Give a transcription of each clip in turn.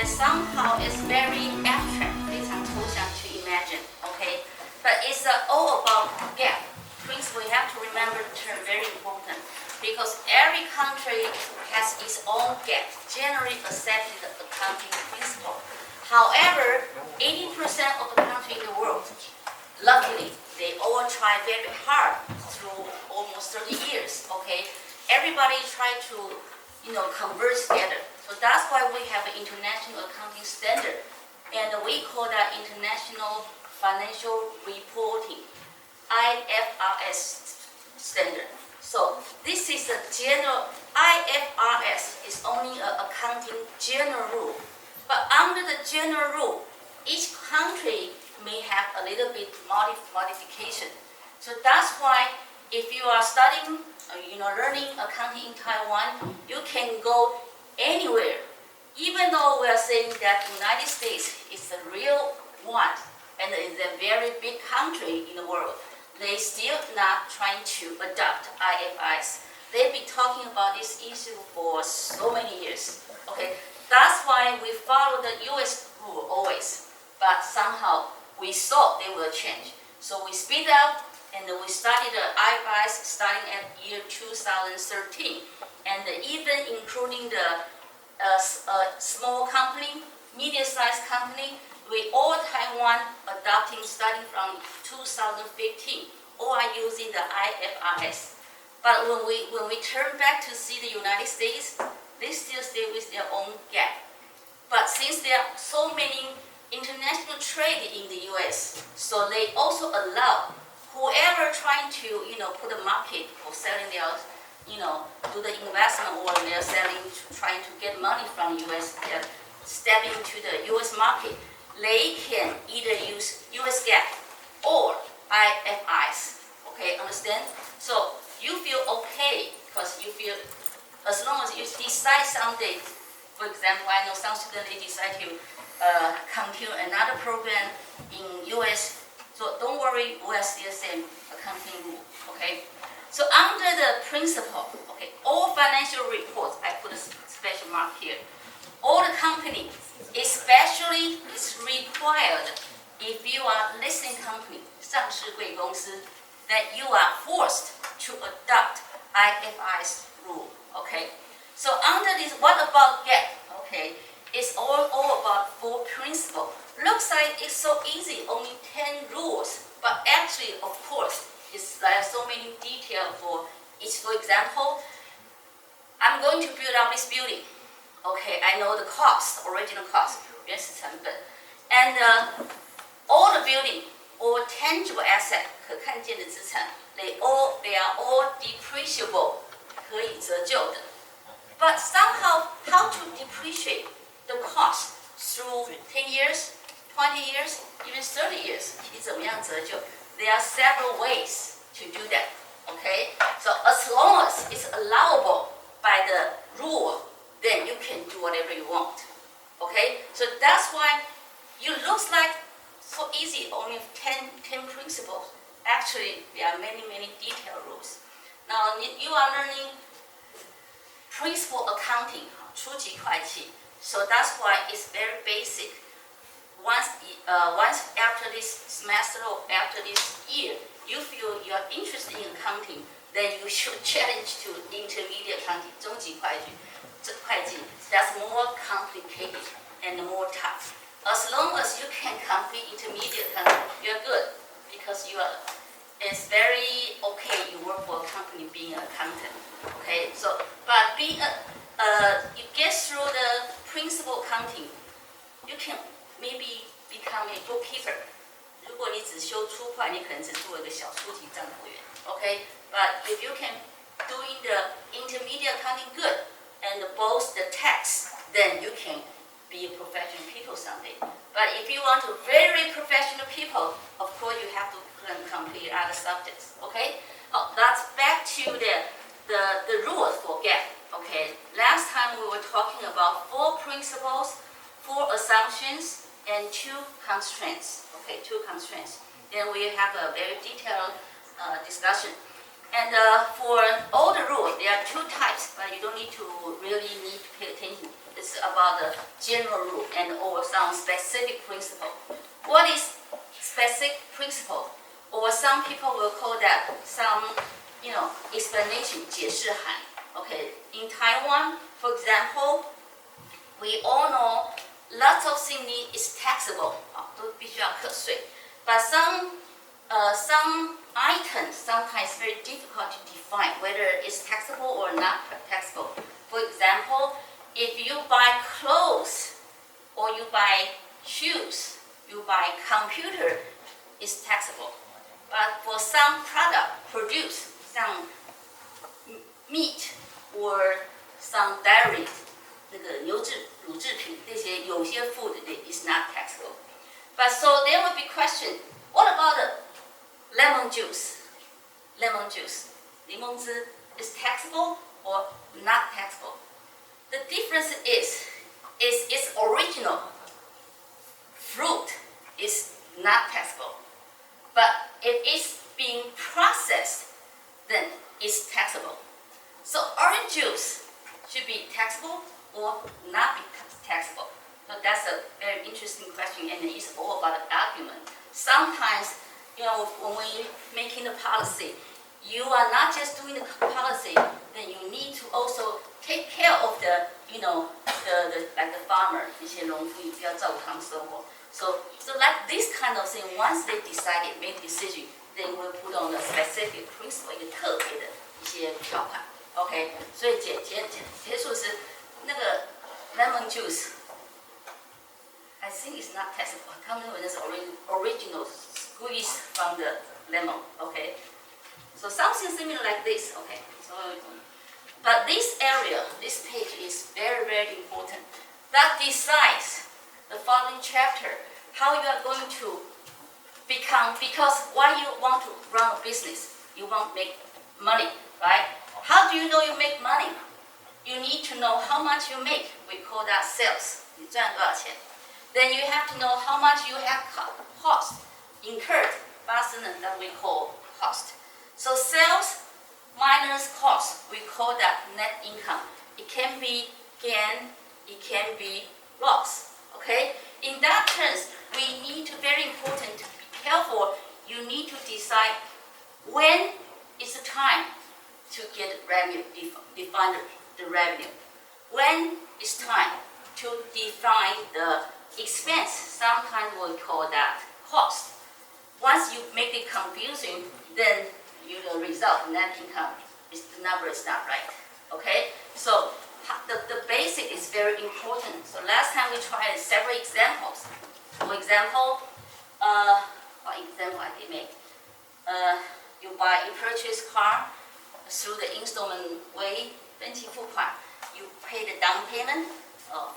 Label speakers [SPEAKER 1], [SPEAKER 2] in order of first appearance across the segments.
[SPEAKER 1] and somehow it's very abstract, 非常抽象 to imagine, okay? But it's all about gap. Principle, you have to remember the term, very important, because every country has its own gap, generally accepted accounting principle. However, 80% of the countries in the world, luckily, they all try very hard through almost 30 years, okay? Everybody try to, converge together. So that's why we have an international accounting standard, and we call that International Financial Reporting, IFRS standard. So this is a general, IFRS is only an accounting general rule. But under the general rule, each country may have a little bit modification. So that's why if you are studying, learning accounting in Taiwan, you can go anywhere. Even though we are saying that the United States is the real one and is a very big country in the world, they still not trying to adopt IFRS. They've been talking about this issue for so many years. Okay, that's why we follow the U.S. rule always. But somehow we thought they will change. So we speed up and we started the IFRS starting at year 2013. And even including the small company, medium-sized company, we all Taiwan adopting starting from 2015, all are using the IFRS. But when we turn back to see the United States, they still stay with their own gap. But since there are so many international trade in the U.S., so they also allow whoever trying to, put a market for selling their, do the investment or they're selling, trying to get money from U.S., they're stepping into the U.S. market, they can either use U.S. GAAP or IFRS. Okay, understand? So you feel okay because you feel, as long as you decide someday, for example, I know some students, they decide to continue another program in U.S., so don't worry, we are still same accounting rule, okay? So under the principle, okay, all financial reports, I put a special mark here, all the company, especially is required if you are listing company, 上市贵公司, that you are forced to adopt IFRS rule, okay? So under this, what about GAAP, okay? It's all about 4 principles. Looks like it's so easy, only 10 rules, but actually, of course, there are so many details for each. For example, I'm going to build up this building. Okay, I know the cost, original cost, 原始成本, and all the building, all tangible asset, 可看见的资产, they are all depreciable, 可以折旧的. But somehow, how to depreciate the cost through 10 years, 20 years, even 30 years? 你怎么样折旧? There are several ways to do that. Okay, so as long as it's allowable by the rule, then you can do whatever you want. Okay, so that's why it looks like so easy, only 10 principles. Actually, there are many detailed rules. Now you are learning principal accounting, 初级会计. So that's why it's very basic. Once after this semester or after this year, you feel you are interested in accounting, then you should challenge to intermediate accounting, 中级会计. That's more complicated and more tough. As long as you can complete intermediate accounting, you're good because it's very okay. You work for a company being an accountant. Okay, so but being you get through the principal accounting, you can maybe become a bookkeeper. 如果你只修初会，你可能只做一个小初级账户员。Okay, but if you can doing the intermediate accounting good and both the tax, then you can be a professional people someday. But if you want to very professional people, of course you have to complete other subjects. Okay, that's back to the rules for GAAP. Okay, last time we were talking about 4 principles, 4 assumptions, and 2 constraints. Okay, 2 constraints. Then we have a very detailed discussion. And for all the rules, there are 2 types, but you don't need to really pay attention. it's about the general rule and or some specific principle. What is specific principle? Or some people will call that some, explanation 解释函. Okay, in Taiwan, for example, we all know lots of things is taxable, 都必须要课税. But some items sometimes very difficult to define whether it's taxable or not taxable. For example, if you buy clothes or you buy shoes, you buy computer, it's taxable. But for some product produced, some meat or some dairy, 那个牛制、乳制品这些有些 food is not taxable. But so there will be question, what about the lemon juice? Lemon juice, 柠檬汁 is taxable or not taxable? The difference is its original fruit is not taxable. But if it's being processed, then it's taxable. So orange juice should be taxable or not be taxable. So that's a very interesting question, and it's all about the argument. Sometimes, when we making the policy, you are not just doing the policy, then you need to also take care of the, like the farmer, 这些农夫要照顾他们生活. So like this kind of thing, once they decided, make decision, then we'll put on the specific principle, 一个特别的一些条款. OK, 所以结束是那个 lemon juice, I think it's not taxable. 他们认为那是 original squeeze from the lemon. OK, so something similar like this. OK, so but this area, this page is very, very important. That decides the following chapter, how you are going to become, because why you want to run a business, you want to make money, right? How do you know you make money? You need to know how much you make. We call that sales. 你赚多少钱? Then you have to know how much you have cost, incurred, 发生的 that we call cost. So sales minus cost, we call that net income. It can be gain, it can be loss. Okay? In that terms, we need to, very important to be careful. You need to decide when is the time to get revenue, define the revenue. When is time to define the expense? Sometimes we call that cost. Once you make it confusing, then the result, net income, the number is not right. Okay? So the basic is very important. So last time we tried several examples. For example, what example I did make? You purchase car through the installment way, 分期付款. You pay the down payment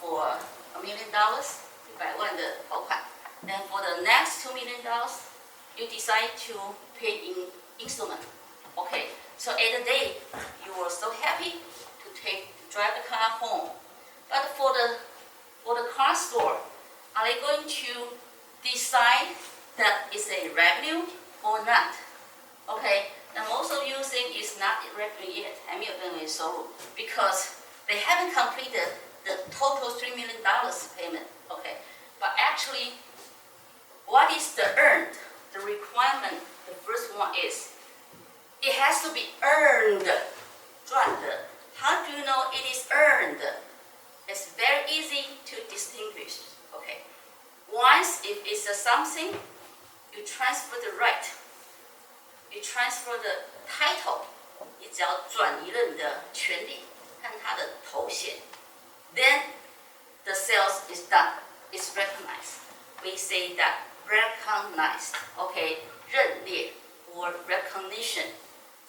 [SPEAKER 1] for $1 million, 100万的保款. Then for the next $2 million, you decide to pay in installment. Okay, so at the day, you were so happy to drive the car home. But for the car store, are they going to decide that it's a revenue or not? Okay, and most of you think it's not revenue yet, 还没有认为收入, because they haven't completed the total $3 million payment. Okay, but actually, what is the earned? The requirement, the first one is, it has to be earned. 赚的. How do you know it is earned? It's very easy to distinguish. Okay, once if it's something, you transfer the right, you transfer the title. 你只要转移了你的权利，看它的头衔, then the sales is done. It's recognized. We say that recognized. Okay, 认列 or recognition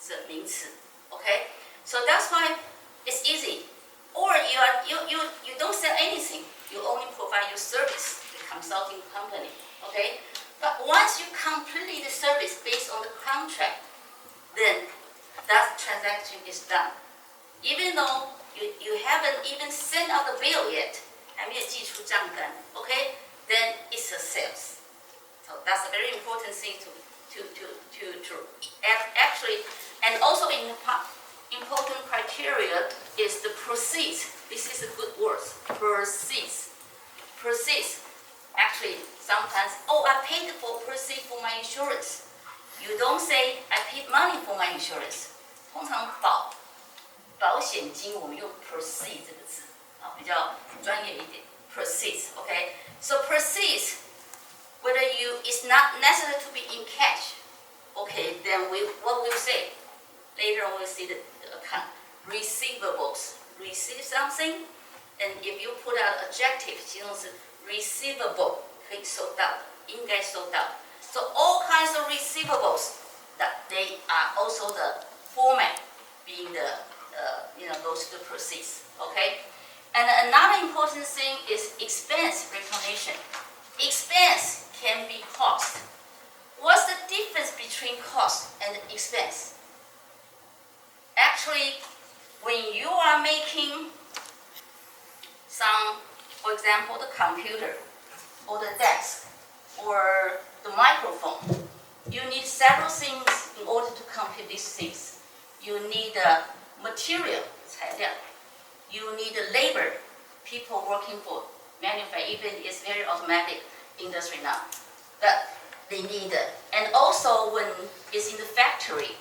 [SPEAKER 1] 是名词. Okay, so that's why it's easy. Or you don't sell anything. You only provide your service, the consulting company. Okay, but once you complete the service based on the contract, then that transaction is done. Even though you haven't even sent out the bill yet, 还没有寄出账单. Okay, then it's a sales. So that's a very important thing to actually, and also important criteria is the proceeds This is a good word. Proceeds. Proceeds. Actually, sometimes, oh, I paid for proceeds for my insurance. You don't say I paid money for my insurance. 通常保险金我们用 proceed 这个字啊，比较专业一点。Proceeds, okay? So proceeds, whether it's not necessary to be in cash, okay? Then what we'll say later on we'll see the account receivables. Receive something, and if you put out adjective, 形容词 receivable 可以收到的，应该收到。So all kinds of receivables that they are also the format being the goes to the proceeds. Okay, and another important thing is expense recognition. Expense can be cost. What's the difference between cost and expense? Actually, when you are making some, for example, the computer or the desk or the microphone, you need several things in order to compute these things. You need material, 材料. You need labor, people working for manufacturing, even it's very automatic industry now. But they need, and also when it's in the factory,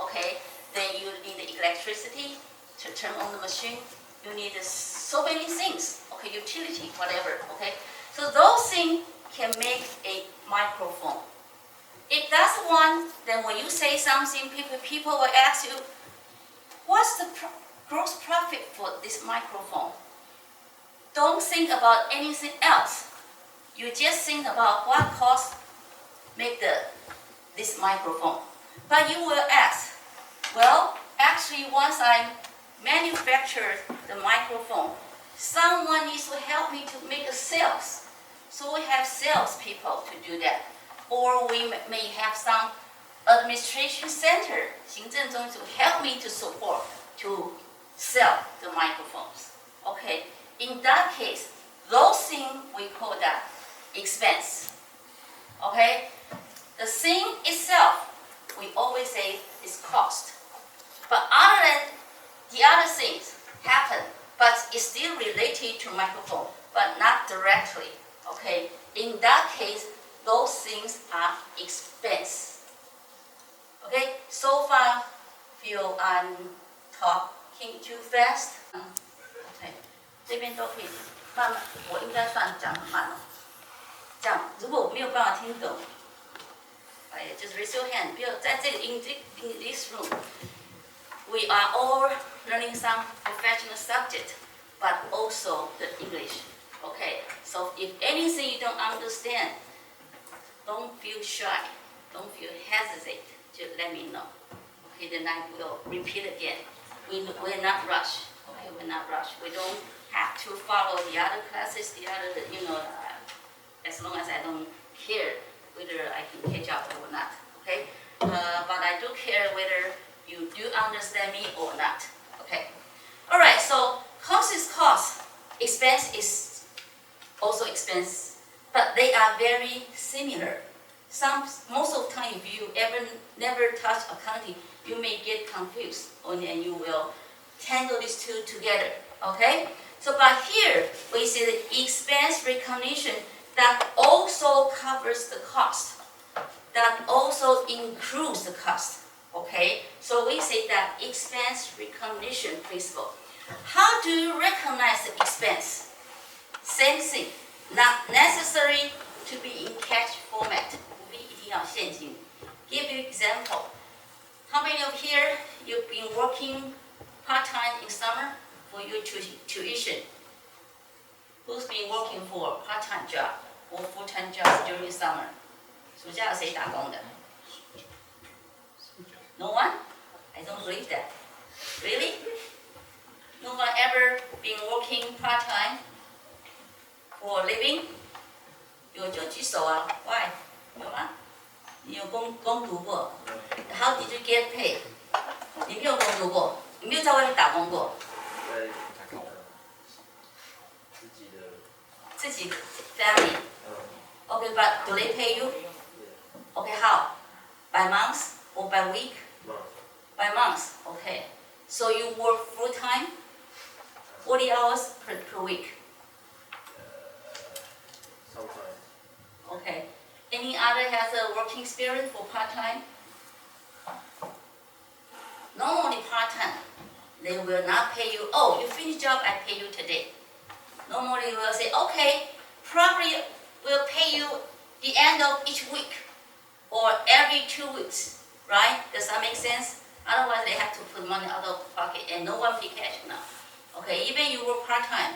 [SPEAKER 1] okay, then you need the electricity to turn on the machine. You need so many things, okay, utility, whatever, okay. So those things can make a microphone. If that's one, then when you say something, people will ask you, what's the gross profit for this microphone? Don't think about anything else. You just think about what cost make this microphone. But you will ask, well, actually once I manufacture the microphone, someone needs to help me to make a sales. So we have sales people to do that. Or we may have some administration center, 行政中心 to help me to support, to sell the microphones. Okay, in that case, those things we call that expense. Okay, the thing itself, we always say is cost. But other than the other things happen, but it's still related to microphone, but not directly. Okay, in that case, those things are expense. Okay, so far, feel I'm talking too fast. Okay, 这边都可以慢慢，我应该算讲很慢了。这样，如果我没有办法听懂，just raise your hand. 不要在这个 in this room, we are all learning some professional subject, but also the English. Okay, so if anything you don't understand, don't feel shy, don't feel hesitate. Just let me know. Okay, then I will repeat again. We're not rush. Okay, we're not rush. We don't have to follow the other classes, the other, as long as I don't care whether I can catch up or not. Okay, but I do care whether you do understand me or not. Okay. All right. So cost is cost. Expense is also expense, but they are very similar. Most of the time, if you never touch accounting, you may get confused, and then you will tangle these two together. Okay. So, but here we see the expense recognition that also covers the cost, that also includes the cost. Okay. So we say that expense recognition principle. How do you recognize the expense? Same thing, not necessary to be in cash format. 不必一定要现金. Give you example. How many of here you've been working part-time in summer for your tuition? Who's been working for a part-time job or full-time job during summer? 暑假有谁打工的? No one? I don't believe that. Really? No one ever been working part-time for a living? 有就举手啊 Why? 有吗？你有攻读过 How did you get paid? 你没有攻读过，你没有在外面打工过。自己 family. Okay, but do they pay you? Okay, how? By month or by week? By month. Okay. So you work full time? 40 hours per week.
[SPEAKER 2] Sometimes.
[SPEAKER 1] Okay. Any other has a working experience for part-time? Normally part-time, they will not pay you, oh, you finish job, I pay you today. Normally we will say, okay, probably we'll pay you the end of each week or every 2 weeks, right? Does that make sense? Otherwise they have to put money out of pocket and no one pay cash now. Okay, even you work part-time,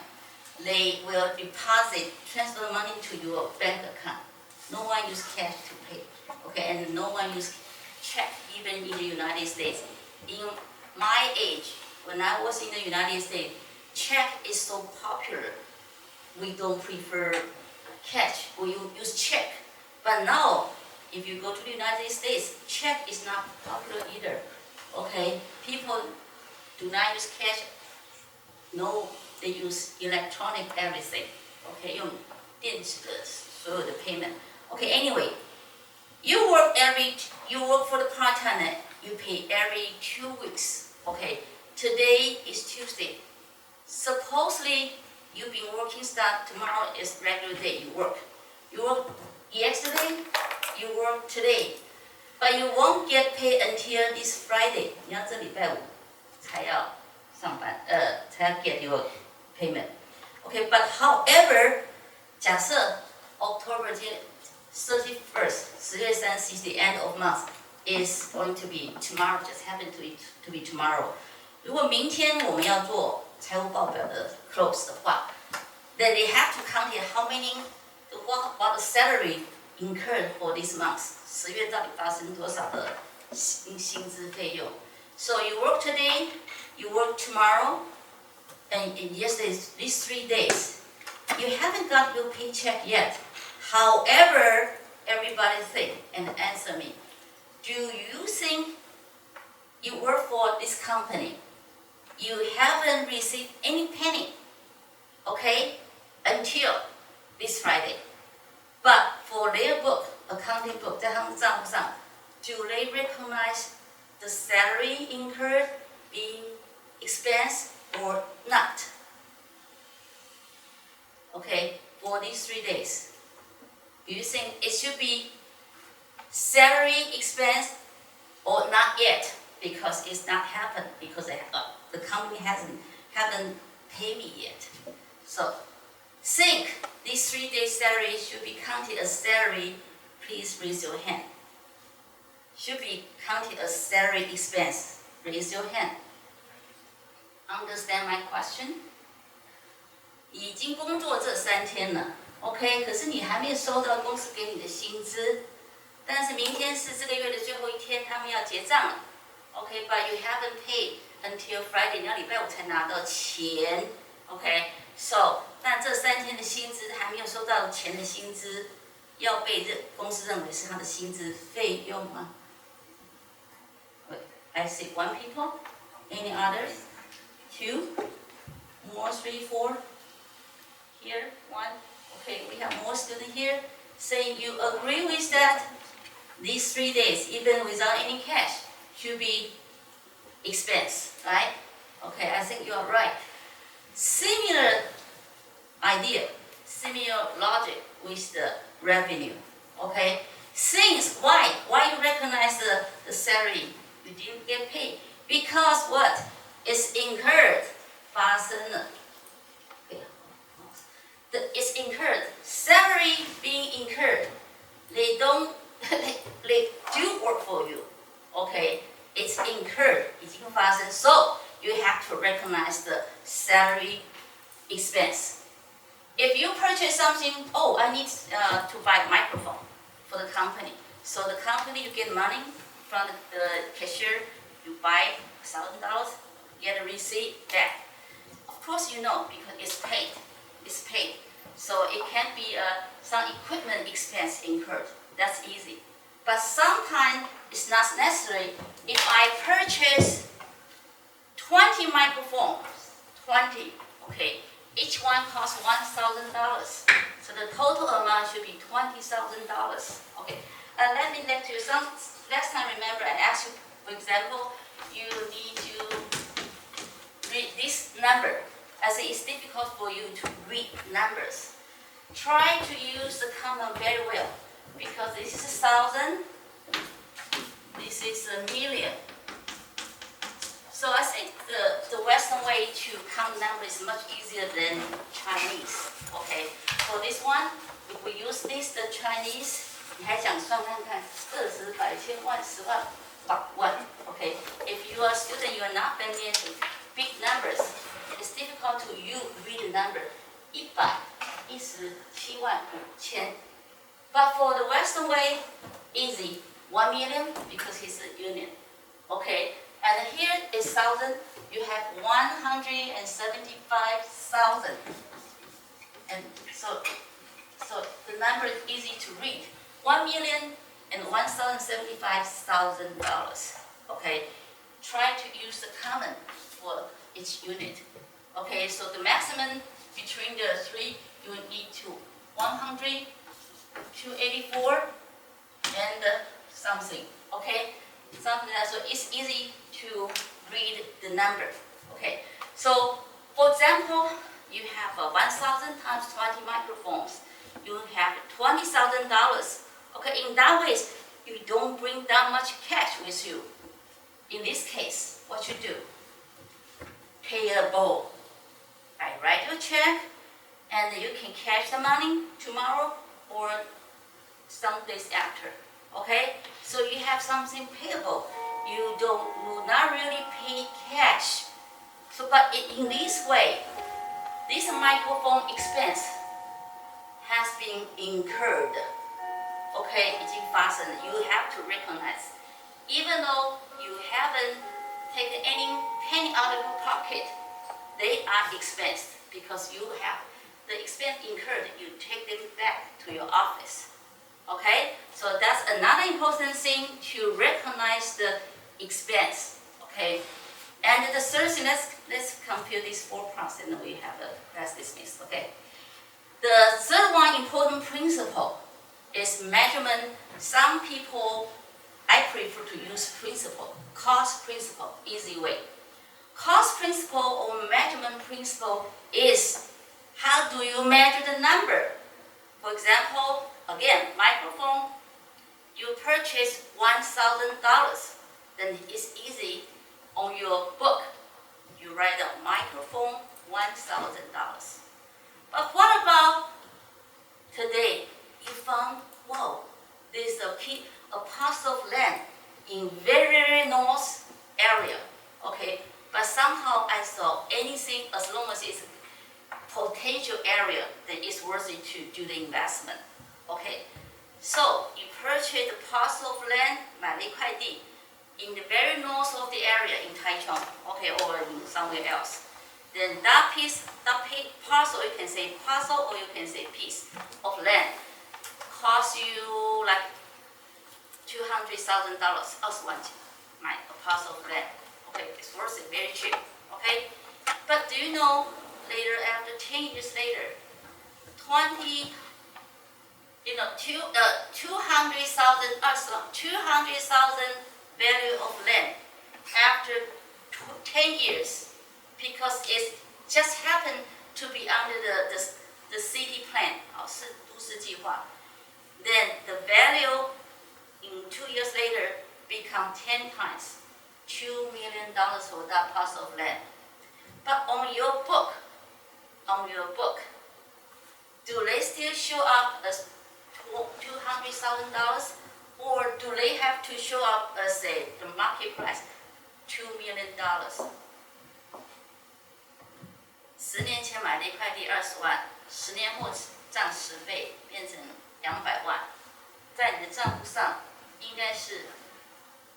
[SPEAKER 1] they will deposit, transfer money to your bank account. No one use cash to pay, okay, and no one use check even in the United States. In my age, when I was in the United States, check is so popular. We don't prefer cash, we use check. But now, if you go to the United States, check is not popular either, okay? People do not use cash, no, they use electronic everything, okay? 用电子的所有的 payment. Okay, anyway, you work for the part-time, you pay every 2 weeks. Okay, today is Tuesday. Supposedly, you've been working start, tomorrow is regular day, you work. You work yesterday, you work today. But you won't get paid until this Friday. 你要这礼拜五才要上班，才要 get your payment. Okay, but however, 假设 October 31st, 10月30 is the end of month, is going to be tomorrow, just happen to be tomorrow. 如果明天我们要做财务报表的 close 的话 then they have to count it how many, what the salary incurred for this month. 10月到底发生多少的薪资费用 So you work today, you work tomorrow, and yesterday, these 3 days, you haven't got your paycheck yet. However, everybody think and answer me. Do you think you work for this company? You haven't received any penny, okay, until this Friday. But for their book, accounting book, 在他们账户上 do they recognize the salary incurred being expense or not? Okay, for these 3 days. Do you think it should be salary expense or not yet? Because it's not happened, because the company haven't paid me yet. So think these 3 days salary should be counted as salary. Please raise your hand. Should be counted as salary expense. Raise your hand. Understand my question? 已经工作这3天了。OK， 可是你还没有收到公司给你的薪资，但是明天是这个月的最后一天，他们要结账了。OK，but you haven't paid until Friday， 你要礼拜五才拿到钱。OK，so， 但这3天的薪资还没有收到钱的薪资，要被公司认为是他的薪资费用吗 ？I see one people. Any others? 2, more, 3, 4. Here, 1. Okay, we have more students here saying you agree with that. These 3 days, even without any cash, should be expense, right? Okay, I think you are right. Similar idea, similar logic with the revenue. Okay, since why you recognize the salary you didn't get paid? Because what is incurred, 发生了。It's incurred. Salary being incurred, they don't, they do work for you. Okay, it's incurred, 已经发生 So you have to recognize the salary expense. If you purchase something, oh, I need to buy a microphone for the company. So the company, you get money from the cashier, you buy $1,000, get a receipt back. Of course you know because it's paid. It's paid. So it can be some equipment expense incurred. That's easy. But sometimes it's not necessary. If I purchase 20 microphones, 20, okay, each one costs $1,000. So the total amount should be $20,000. Okay, let me let you, last time remember I asked you, for example, you need to read this number. as it's difficult for you to read numbers. Try to use the common very well, because this is 1,000, this is a million. So I think the Western way to count numbers is much easier than Chinese. Okay, for this one, if we use this, the Chinese, 你还想算看看20、百、千、万、10万、百万 ？Okay, if you are a student, you are not familiar with big numbers. It's difficult to you read the number 100、10、7万、5000. But for the Western way, easy. 1 million because it's a unit. Okay. And here is 1,000. You have 175,000, and so the number is easy to read. $1,075,000. Okay, try to use the common for each unit. Okay, so the maximum between the three, you need to 100, 284, and something. Okay. Something like that, so it's easy to read the number. Okay, so for example, you have 1,000 times 20 microphones. You have $20,000. Okay, in that way, you don't bring that much cash with you. In this case, what you do? Payable. I write you a check, and you can cash the money tomorrow or some days after. Okay, so you have something payable. You will not really pay cash. So, but in this way, this microphone expense has been incurred. Okay, 已经发生了. You have to recognize, even though you haven't taken any penny out of your pocket, they are expensed because you have the expense incurred. You take them back to your office. Okay, so that's another important thing to recognize the expense. Okay, and the third thing, let's compare these 4 parts, and then we have a class dismissed. Okay, the third one important principle is measurement. Some people, I prefer to use principle, cost principle, easy way. Cost principle or measurement principle is how do you measure the number? For example, again, microphone, you purchase $1,000, then it's easy on your book. You write down microphone, $1,000. But what about today? You found, whoa, there's a parcel of land in very north area. Okay, but somehow I saw anything as long as it's potential area that is worthy to do the investment. Okay, so you purchase a parcel of land, 买了一块地 in the very north of the area in Taichung, okay, or in somewhere else. Then that parcel, you can say parcel or you can say piece of land, cost you like $200,000. 20万钱买 a parcel of land. Okay, it's worth it, very cheap. Okay, but do you know later, after 10 years later, 200,000 value of land after 10 years, because it just happened to be under the city plan, 是都市计划. Then the value in 2 years later become 10 times, $2 million for that parcel of land. But on your book, do they still show up as $200,000, or do they have to show up as the market price, $2 million? 10年前买的一块地20万，10年后涨10倍，变成200万，在你的账户上应该是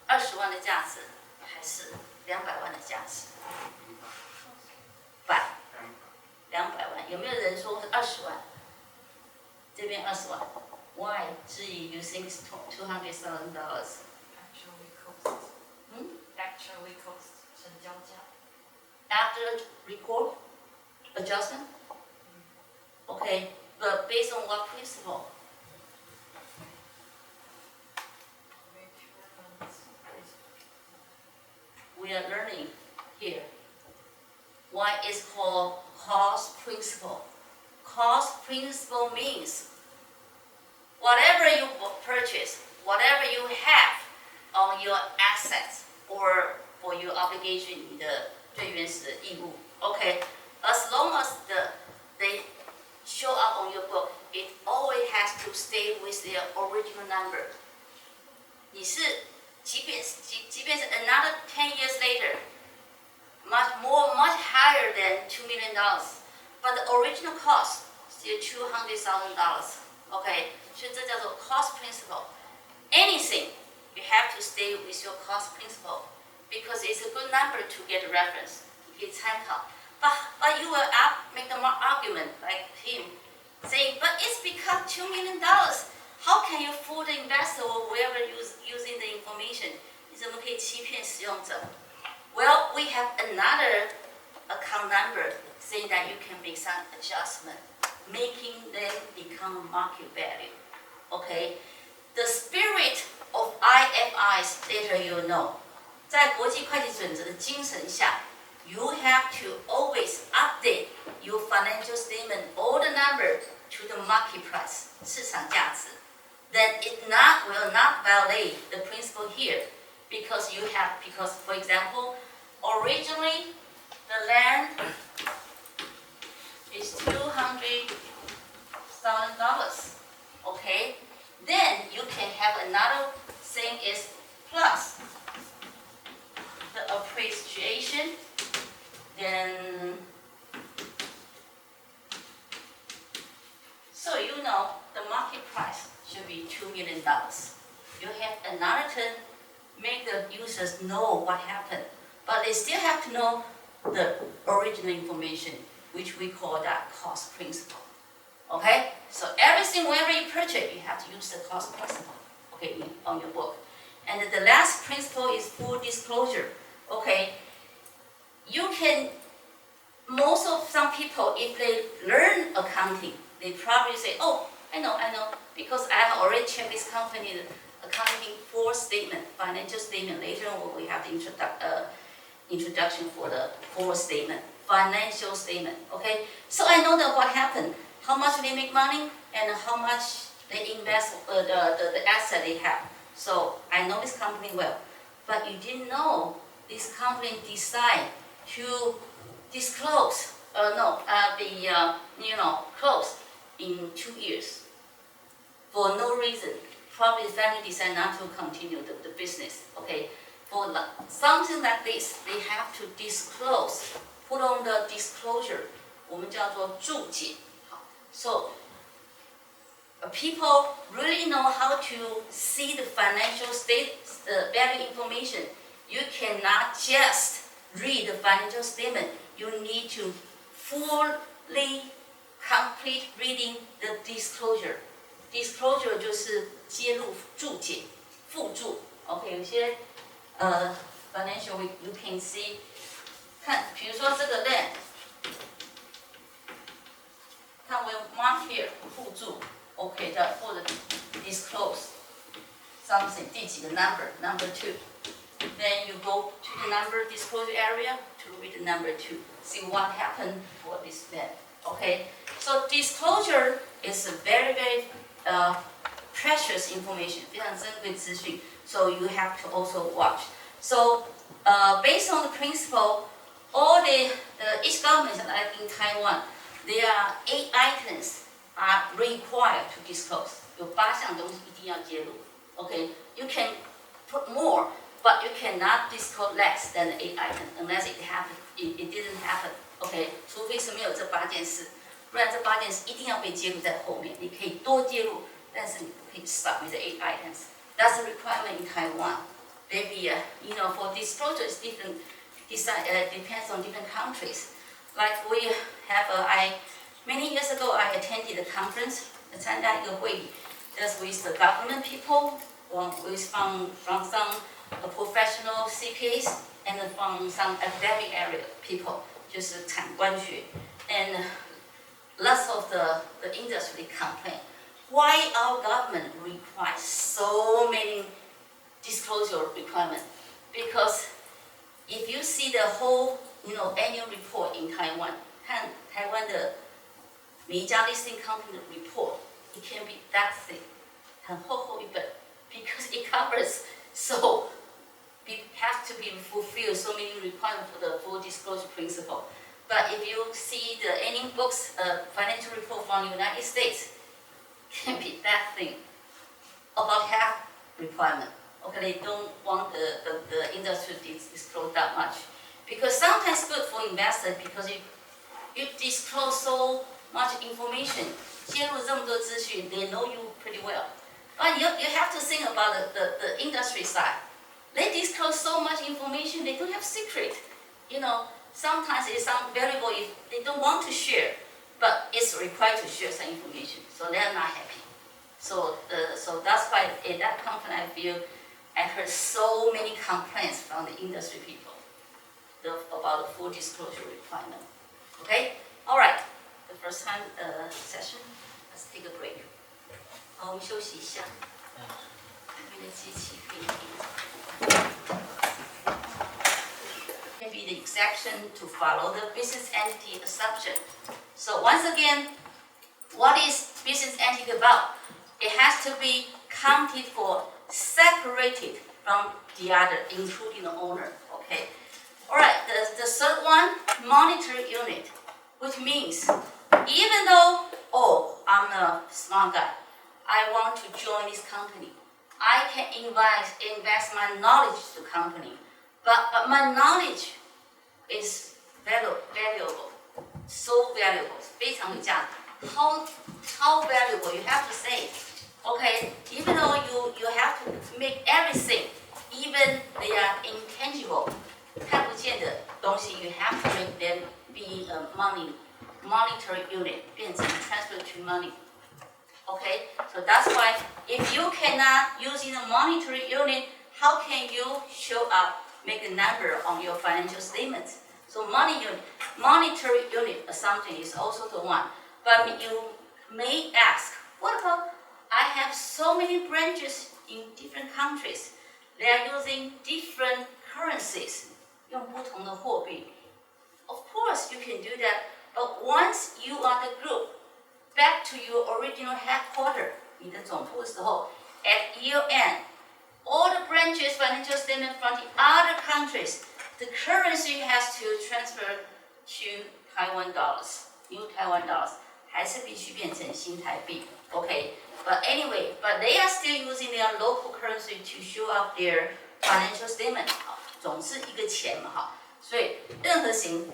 [SPEAKER 1] 20万的价值，还是200万的价值？200万，有没有人说是20万？这边20万 ，Why? 至于 you think it's $200,000?
[SPEAKER 2] Actually cost. Actually cost 成交价。
[SPEAKER 1] After record adjustment? Okay, but based on what principle? We are learning here. One is called cost principle. Cost principle means whatever you purchase, whatever you have on your assets or for your obligation 你的最原始的义务 ，OK, as long as they show up on your book, it always has to stay with their original number. 你是即便是 another 10 years later, much higher than $2 million, but the original cost still $200,000. OK, 所以这叫做 cost principle. Anything you have to stay with your cost principle because it's a good number to get a reference. 你可以参考。But you will make the argument like him, saying, but it's because $2 million. How can you fool the investor or whoever using the information? 你怎么可以欺骗使用者 ？Well, we have another account number saying that you can make some adjustment, making them become market value. Okay, the spirit of IFRS later you know. 在国际会计准则的精神下。You have to always update your financial statement, all the numbers to the market price, 市场价值. Then it will not violate the principle here because for example, originally the land is $200,000. Okay, then you can have another thing is plus the appreciation. Then, so you know the market price should be $2 million. You have another term, make the users know what happened, but they still have to know the original information, which we call that cost principle. Okay, so everything wherever you purchase, you have to use the cost principle. Okay, on your book, and the last principle is full disclosure. Okay. You can, some people, if they learn accounting, they probably say, oh, I know, because I have already checked this company, accounting for statement, financial statement. Later on, we have the introduction for the core statement, financial statement, okay? So I know that what happened, how much they make money, and how much they invest, the asset they have. So I know this company well, but you didn't know this company decide to disclose, close in 2 years for no reason. Probably the family decided not to continue the business. Okay, for something like this, they have to disclose, put on the disclosure. 我们叫做注解。So people really know how to see the financial value information. You cannot just read the financial statement. You need to fully complete reading the disclosure. Disclosure 就是揭露、注解、附注。OK， 有些financial you can see， 看，比如说这个 land， 看 will mark here 附注 ，OK 的，或者 disclose something 第几个 number 2。Then you go to the number disclosure area to read the number 2. See what happened for this land. Okay, so disclosure is a very, very precious information, 非常珍贵资讯. So you have to also watch. So based on the principle, all each government, like in Taiwan, there are 8 items are required to disclose. 有8项东西一定要揭露. Okay, you can put more. But you cannot disclose less than 8 items unless it happened. It didn't happen. OK， 除非是没有这8件事，不然这8件事一定要被揭露在后面。你可以多揭露，但是你不可以 stop with the 8 items. That's a requirement in Taiwan. Maybe for disclosure, it's different. Depends on different countries. Like we have, many years ago, I attended a conference. 参加一个会议 just with the government people, from some professional CPAs and from some academic area people, 就是产官学 and lots of the industry complain why our government requires so many disclosure requirements. Because if you see the whole annual report in Taiwan, 看台湾每一家 listing company 的 report it can be that thick， 很厚一本 ，because it covers so we have to be fulfill so many requirements for the full disclosure principle. But if you see any books, financial report from the United States, can be that thing, about half requirement. Okay, they don't want the industry to disclose that much. Because sometimes good for investors because you disclose so much information, 揭露这么多资讯, they know you pretty well. But you have to think about the industry side. They disclose so much information, they don't have secret. Sometimes it's some valuable if they don't want to share, but it's required to share some information, so they're not happy. So that's why at that company I feel I heard so many complaints from the industry people about the full disclosure requirement. Okay, all right. The first time session, let's take a break. 好，我们休息一下。这边的机器可以停。Can be the exception to follow the business entity assumption. So once again, what is business entity about? It has to be counted for, separated from the other, including the owner. Okay. All right. The third one, monetary unit, which means even though I'm a smart guy, I want to join this company. I can invest my knowledge to the company, but my knowledge is valuable, so valuable, 非常有价值。How valuable? You have to say, okay, even though you have to make everything, even they are intangible, 看不见的东西, you have to make them be a monetary unit, 变成 transfer to money. Okay, so that's why if you cannot using a monetary unit, how can you show up, make a number on your financial statements? So monetary unit assumption is also the one. But you may ask, what about I have so many branches in different countries. They are using different currencies, 用不同的货币. Of course you can do that, but once you are the group, back to your original headquarters, 你的总部的时候, at year end, all the branches financial statement from the other countries, the currency has to transfer to Taiwan dollars, new Taiwan dollars, 还是必须变成新台币. Okay, but anyway, but they are still using their local currency to show up their financial statement. 总是一个钱嘛, 所以任何型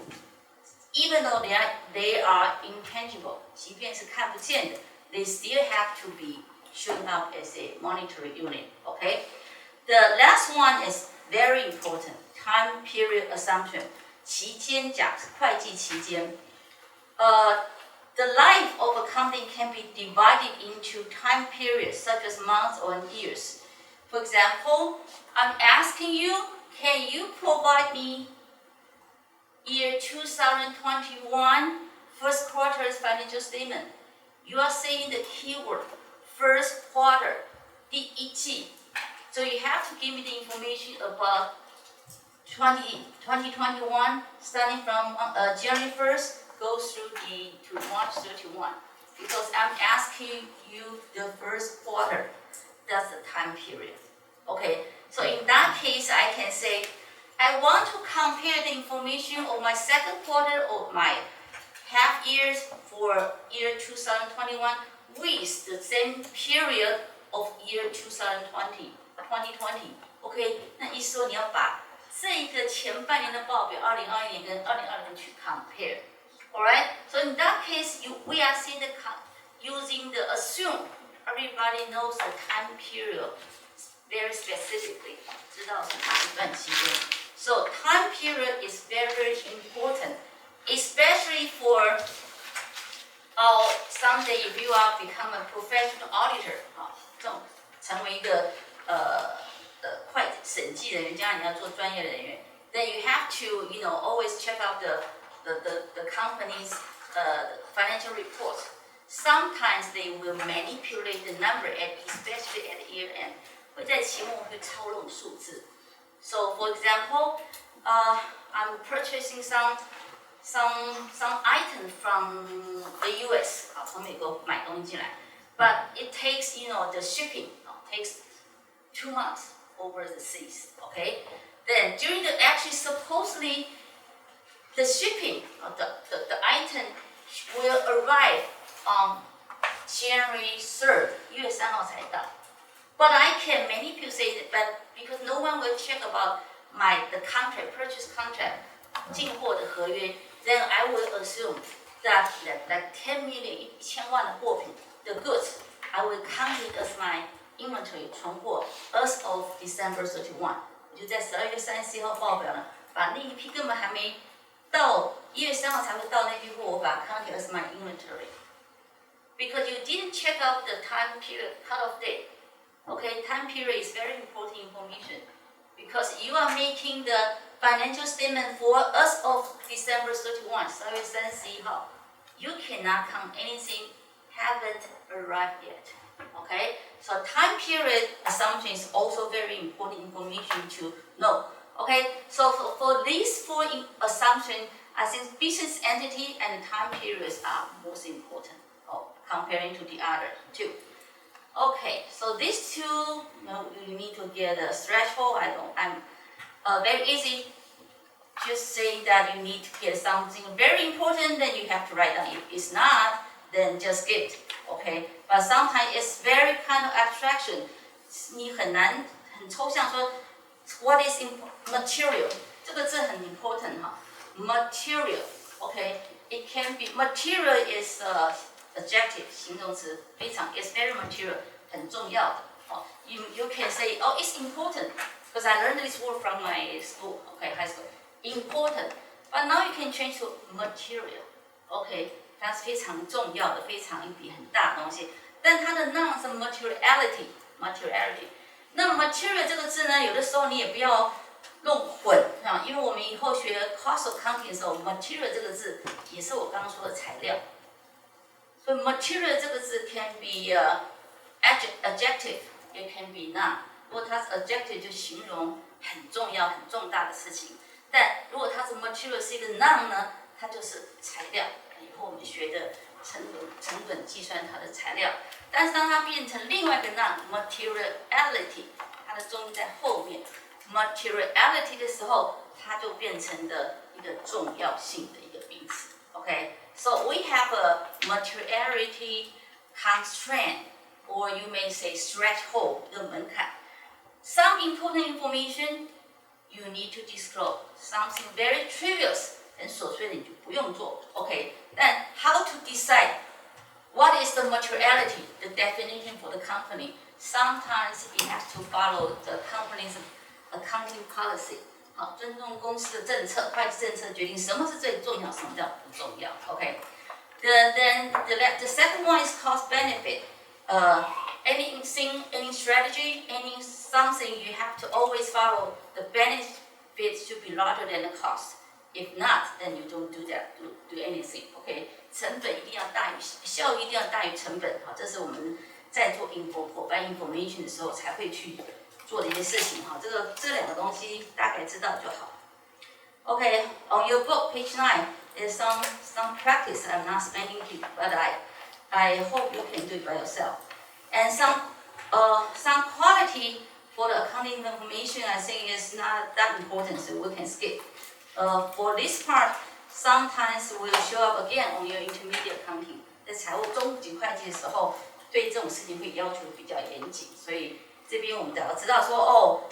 [SPEAKER 1] even though they are intangible, 即便是看不见的, they still have to be shown up as a monetary unit. Okay, the last one is very important, time period assumption. 期间假, 会计期间. The life of a company can be divided into time periods such as months or years. For example, I'm asking you, can you provide me year 2021 first quarter's financial statement? You are saying the keyword first quarter, 第一季. So you have to give me the information about 2021 starting from January 1st go through to March 31, because I'm asking you the first quarter. That's the time period. Okay, so in that case, I can say, I want to compare the information of my second quarter of my half years for year 2021 with the same period of year 2020. Okay, 那意思说你要把这个前半年的报表2021年跟2020年去 compare. Alright, so in that case, we are seeing using the assume everybody knows the time period very specifically. 知道是哪一段期间. So time period is very, very important, especially for someday if you are become a professional auditor, 这种成为一个会计审计人员，将来你要做专业的人员, then you have to always check out the company's financial reports. Sometimes they will manipulate the number, especially at year end. 会在期末会操弄数字. So for example, I'm purchasing some some item from the U.S. 好，从美国买东西进来 ，but it takes the shipping takes 2 months over the seas. Okay, then during the actually supposedly the shipping of the item will arrive on January 3rd, 1月3号才到。But many people say that, but because no one will check about the contract, purchase contract, 进货的合约 then I will assume that like 10 million, 1000万的货品 the goods, I will count it as my inventory 存货 as of December 31. 我就在12月31号报表呢，把那一批根本还没到1月3号才会到那批货，我把它 count it as my inventory. Because you didn't check out the time period cutoff date. Okay, time period is very important information because you are making the financial statement for us of December 31, 12月31号. You cannot count anything haven't arrived yet. Okay, so time period assumption is also very important information to know. Okay, so for these 4 assumptions, I think business entity and time periods are most important comparing to the other 2. Okay, so these 2, you need to get a threshold. I'm very easy. Just saying that you need to get something very important, then you have to write down. If it's not, then just skip. Okay, but sometimes it's very kind of abstraction. 你很难很抽象说 what is material 这个字很 important 哈 material okay it can be material is adjective 形容词非常 it's very material 很重要的哦 you can say oh it's important because I learned this word from my school okay high school important but now you can change to material okay 它是非常重要的非常一笔很大的东西但它的 noun 是 materiality 那么 material 这个字呢有的时候你也不要弄混啊，因为我们以后学 cost accounting 的时候 material 这个字也是我刚刚说的材料所以 material 这个字 can be adjective it can be noun 如果它是 adjective 就形容很重要很重大的事情但如果它是 material 是一个 noun 呢它就是材料以后我们学的成本计算它的材料但是当它变成另外一个 noun materiality 它的重音在后面 materiality 的时候它就变成了一个重要性的一个名词 okay so we have a materiality constraint or you may say threshold 一个门槛 some important information you need to disclose something very trivial 很琐碎的你就不用做 okay 但 how to decide what is the materiality the definition for the company sometimes it has to follow the company's accounting policy 好尊重公司的政策会计政策决定什么是最重要什么叫不重要 okay then the second one is cost benefit anything any strategy any something you have to always follow the benefit should be larger than the cost if not then you don't do that do anything okay 成本一定要大于效益一定要大于成本好这是我们在做 provide information 的时候才会去做的一些事情哈这两个东西大概知道就好 okay on your book page 9 is some practice I'm not spending it but I hope you can do it by yourself and some quality for the accounting information I think is not that important so we can skip for this part sometimes will show up again on your intermediate accounting 在财务中级会计的时候对这种事情会要求比较严谨所以这边我们都要知道说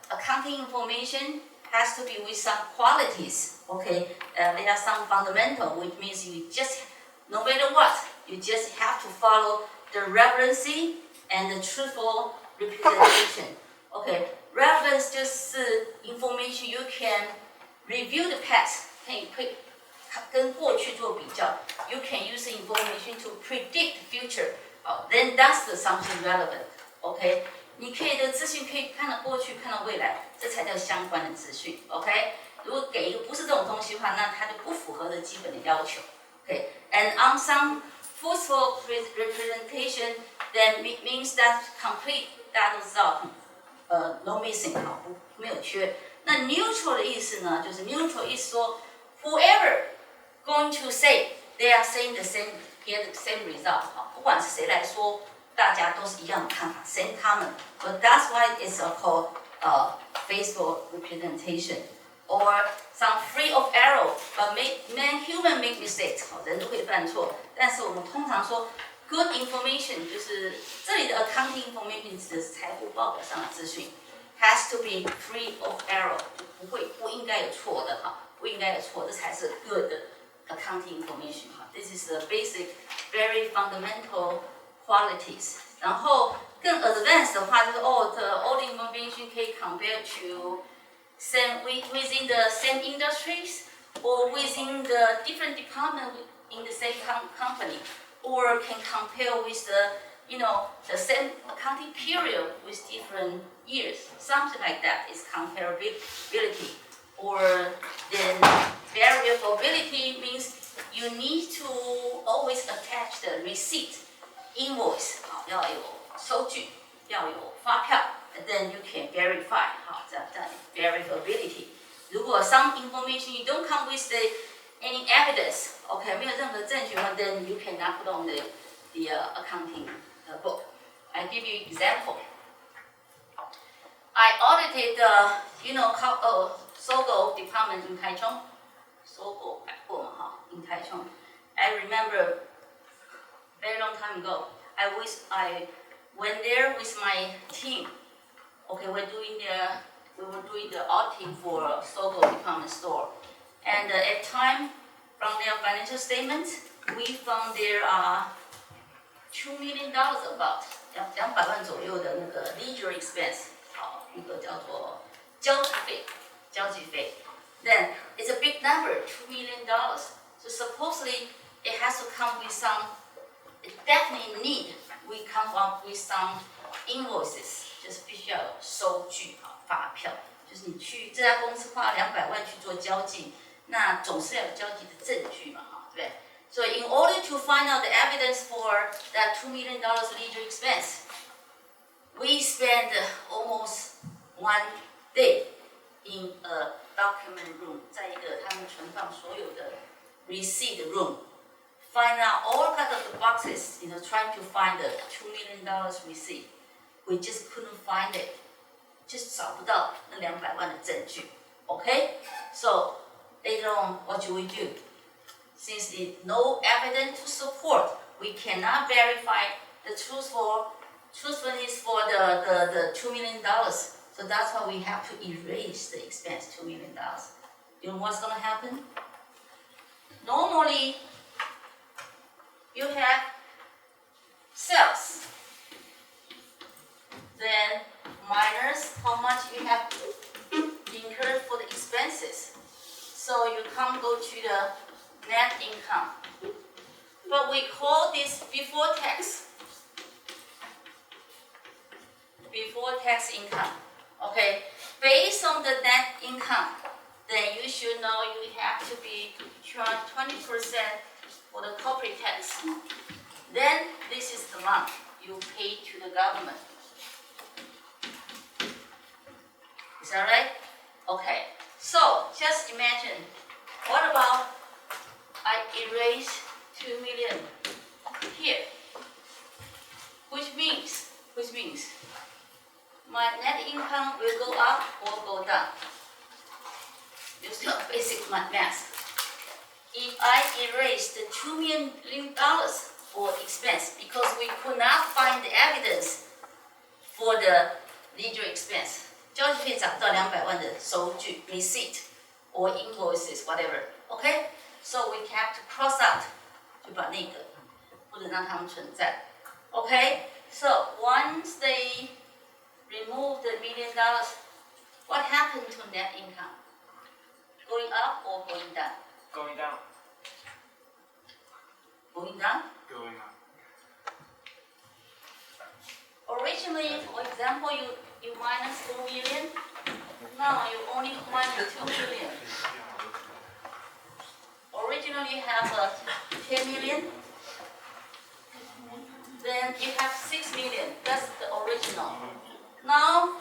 [SPEAKER 1] accounting information has to be with some qualities okay there are some fundamental which means you just no matter what you just have to follow the relevancy and the truthful representation okay relevance 就是 information you can review the past 可以跟过去做比较 you can use information to predict the future then that's the something relevant okay 你可以的资讯可以看到过去看到未来这才叫相关的资讯 okay 如果给一个不是这种东西的话那它就不符合的基本的要求 okay and on some forceful representation then it means that complete 大家都知道no missing 没有缺那 neutral 的意思呢就是 neutral 意思说 whoever going to say they are saying the same, get the same result， 好，不管是谁来说，大家都是一样的看法，same common。But that's why it's called faithful representation or some free of error. But human make mistakes， 好，人都会犯错。但是我们通常说 good information 就是这里的 accounting information 指的是财务报表上的资讯 ，has to be free of error， 不应该有错的哈，不应该有错，这才是 good accounting information 哈。This is the basic, very fundamental qualities. 然后更 advanced 的话就是the all information 可以 compare to same within the same industries or within the different department in the same company, or can compare with the same accounting period with different years. Something like that is comparability. Or then variability means you need to always attach the receipt, invoice， 好，要有收据，要有发票 ，and then you can verify， 好，这样 variability。如果 some information you don't come with any evidence， OK， 没有任何证据 ，then you cannot put on the accounting book. I give you example. I audited Sogo department in Taichung. Sogo 百货嘛哈 in Taichung. I remember very long time ago. I went there with my team. Okay, we were doing the auditing for Sogo department store. And at time, from their financial statements, we found there are $2 million about 200万左右的那个 leisure expense， 好，一个叫做交际费。Then it's a big number, $2 million. So supposedly it has to come with some. It definitely need. We come up with some invoices， 就是必须要有收据啊，发票。就是你去这家公司花200万去做交际，那总是要有交际的证据嘛，哈，对不对？ So in order to find out the evidence for that $2 million leisure expense, we spent almost 1 day in a document room， 在一个他们存放所有的 receipt room, find out all kinds of the boxes, trying to find the $2 million receipt. We just couldn't find it， just 找不到那200万的证据。Okay, so later on, what should we do? Since there's no evidence to support, we cannot verify the truthfulness for the $2 million. So that's why we have to erase the expense, $2 million. You know what's going to happen? Normally, you have sales. Then minus how much you have incurred for the expenses. So you can't go to the net income. But we call this before tax. Before tax income. Okay, based on the net income, then you should know you have to be charged 20% for the corporate tax. Then this is the amount you pay to the government. Is that right? Okay, so just imagine, what about I erase 2 million here, which means my net income will go up or go down. It's not basic math. If I erase the $2 million for expense because we could not find the evidence for the leisure expense, 交际费找不到200万的收据 receipt or invoices whatever, okay? So we have to cross out 就把那个不能让它们存在 okay? So once they remove the $1 million, what happened to net income? Going up or going down?
[SPEAKER 2] Going down.
[SPEAKER 1] Going down?
[SPEAKER 3] Going up.
[SPEAKER 1] Originally, for example, you minus 4 million. Now you only minus 2 million. Originally you have 10 million. Then you have 6 million. That's the original. Now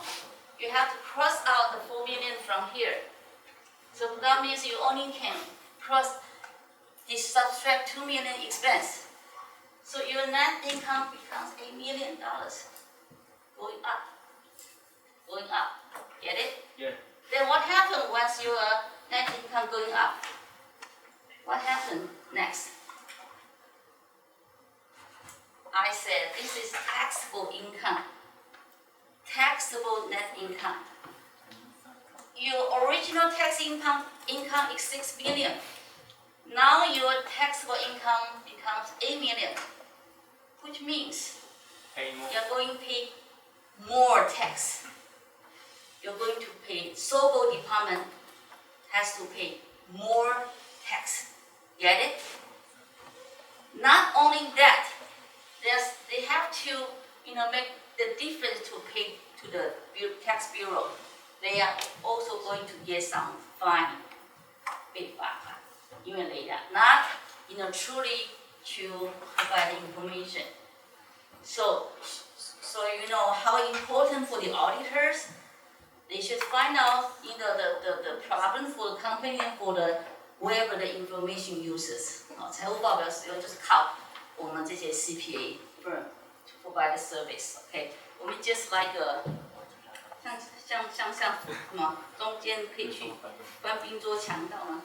[SPEAKER 1] you have to cross out the 4 million from here. So that means you only can because they subtract 2 million expense. So your net income becomes $8 million. Going up. Get it?
[SPEAKER 3] Yeah.
[SPEAKER 1] Then what happens once your net income going up? What happens next? I said this is taxable income. Taxable net income. Your original tax income is 6 million. Now your taxable income becomes 8 million, which means
[SPEAKER 3] Pay more.
[SPEAKER 1] you're going to pay more tax. You're going to pay, SOBO department has to pay more tax. Get it? Not only that, they have to, make the difference to pay to the tax bureau. They are also going to get some fine, big fine, even later. Not, truly to provide information. So you know how important for the auditors. They should find out, the problem for the company and for the wherever the information uses. 财务报表使用就是靠我们这些 CPA firm to provide the service. Okay, 我们 just like a 像什么中间可以去搬冰桌强盗吗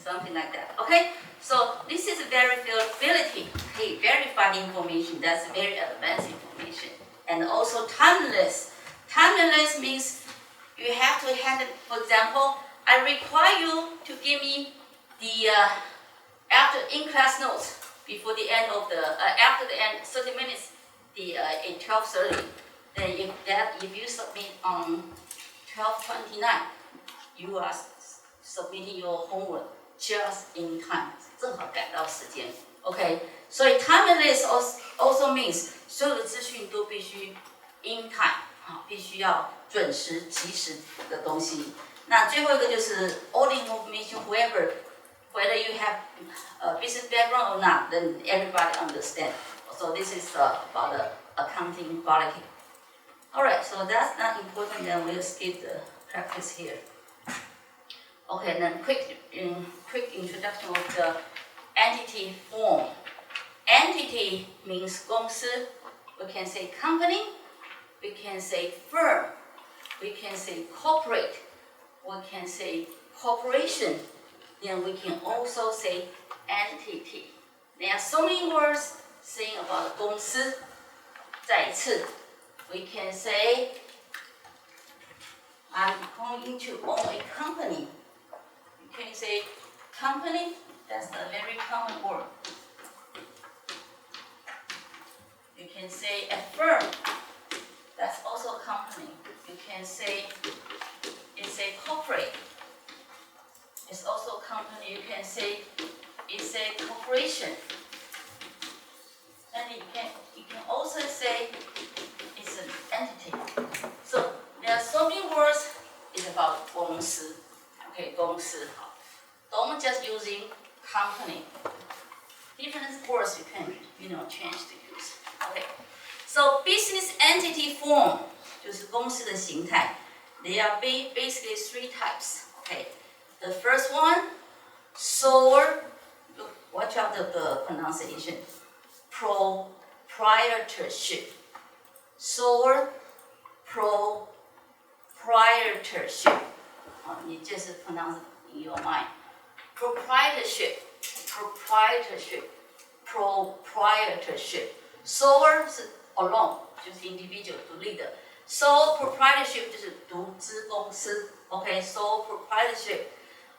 [SPEAKER 1] ？Something like that. Okay, so this is verifiability. Okay, verified information. That's very advanced information, and also timeless. Timeless means you have to handle. For example, I require you to give me the after in-class notes before the end of the after the end 30 minutes. The at 12:30. Then if you submit on 12:29, you are submitting your homework just in time. 正好赶到时间。OK， 所以 timeless also means 所有的资讯都必须 in time。必须要准时、及时的东西。那最后一个就是 all information, whether you have a business background or not, then everybody understand. So this is about the accounting quality. All right, so that's not important. Then we'll skip the practice here. Okay, then quick introduction of the entity form. Entity means 公司. We can say company. We can say firm, we can say corporate, we can say corporation, then we can also say entity. There are so many words saying about 公司。再一次 we can say I'm going to own a company. You can say company, that's a very common word. You can say a firm. That's also a company. You can say it's a corporate. It's also a company. You can say it's a corporation. And you can also say it's an entity. So there are so many words. It's about 公司. Okay, 公司. Don't just using company. Different words you can change to use. Okay. So business entity form 就是公司的形态。There are basically 3 types. Okay. The first one, sole. Watch out the pronunciation. Proprietorship. Sole proprietorship. 你就是 pronounce in your mind. Proprietorship. Sole 是 alone 就是 individual 独立的 ，sole proprietorship 就是独资公司 ，OK sole proprietorship，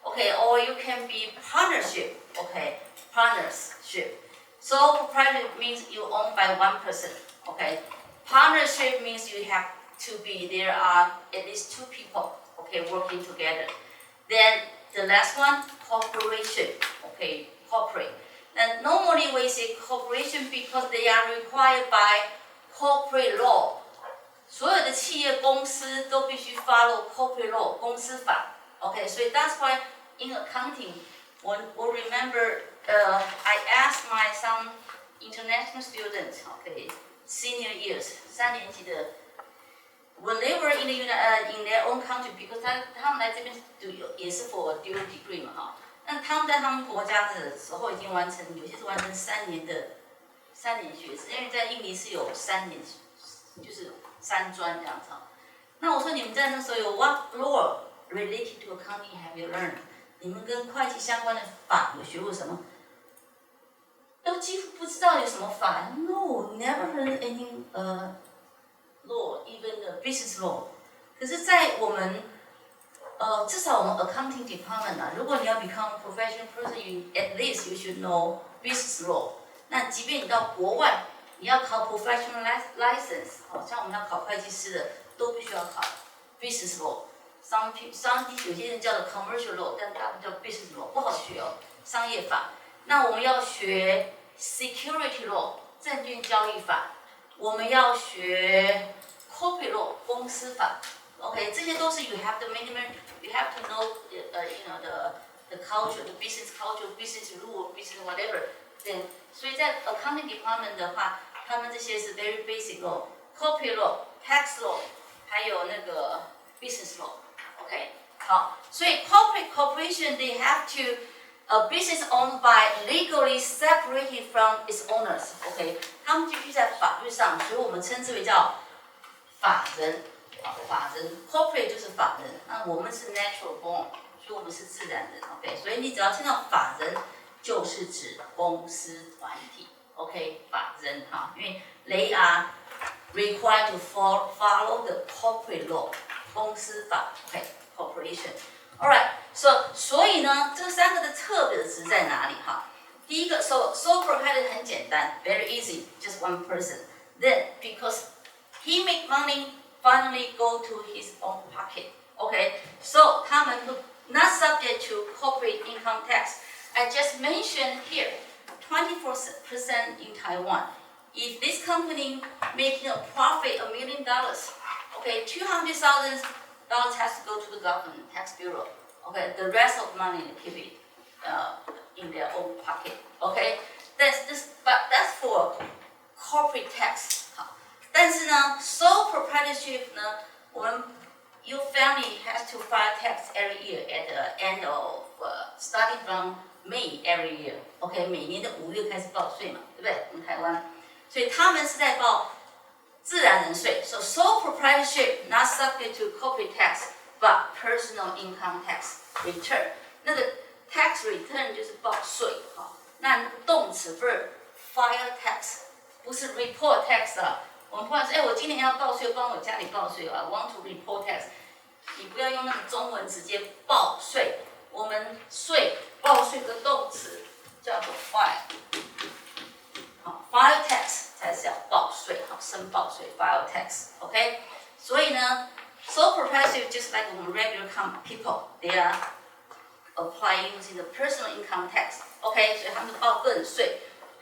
[SPEAKER 1] OK or you can be partnership， OK partnership， sole proprietorship means you own by one person， OK partnership means you have to be there are at least 2 people， OK working together， then the last one corporation， OK corporate。And normally we say corporation because they are required by corporate law. 所有的企业公司都必须 follow corporate law 公司法。Okay, so that's why in accounting, we'll remember I asked some international students, okay, senior years, 3年级的 when they were in their own country, because 他们来这边也是 for dual degree 嘛哈。那他们在他们国家的时候已经完成，有些是完成3年学制，因为在印尼是有3年，就是3专这样子。那我说你们在那时候有 what law related to accounting have you learned？ 你们跟会计相关的法有学过什么？都几乎不知道有什么法。No, never heard any law, even the business law。可是，在我们至少我们 accounting department 啊，如果你要 become professional person, at least you should know business law。那即便你到国外，你要考 professional license， 像我们要考会计师的，都必须要考 business law。有些人叫做 commercial law， 但大部分叫 business law， 不好学哦，商业法。那我们要学 security law， 证券交易法。我们要学 corporate law， 公司法。OK， 这些都是 you have to know the culture, the business culture, business rule, business whatever。对，所以在 accounting department 的话，他们这些是 very basic law, corporate law, tax law， 还有那个 business law。OK， 好，所以 corporation they have to a business owned by legally separated from its owners。OK， 他们必须在法律上，所以我们称之为叫法人。法人 corporate 就是法人，那我们是 natural born， 所以我们是自然人。OK， 所以你只要听到法人，就是指公司团体。OK， 法人哈，因为 they are required to follow the corporate law， 公司法。OK，corporation。All right， 所以呢，这3个的特别的值在哪里哈？第一个 sole proprietor 很简单 ，very easy，just one person。Then because he make money。Finally go to his own pocket. Okay, so 他们 not subject to corporate income tax. I just mentioned here, 24% in Taiwan. If this company making a profit $1 million, okay, $200,000 has to go to the government tax bureau. Okay, the rest of money they keep it in their own pocket. Okay, but that's for corporate tax. 但是呢 ，sole proprietorship 呢，我们 your family has to file tax every year at the end of starting from May every year。OK， 每年的5月开始报税嘛，对不对？我们台湾，所以他们是在报自然人税。So sole proprietorship not subject to corporate tax, but personal income tax return。那个 tax return 就是报税哈。那动词 verb file tax 不是 report tax 啊。我们不然说，我今年要报税，帮我家里报税啊 ，want to report tax。你不要用那个中文直接报税，我们报税的动词叫做 file， 好 ，file tax 才是要报税，好，申报税 file tax，OK。所以呢 ，sole proprietorship just like 我们 regular people，they are applying using the personal income tax，OK， 所以他们报个人税，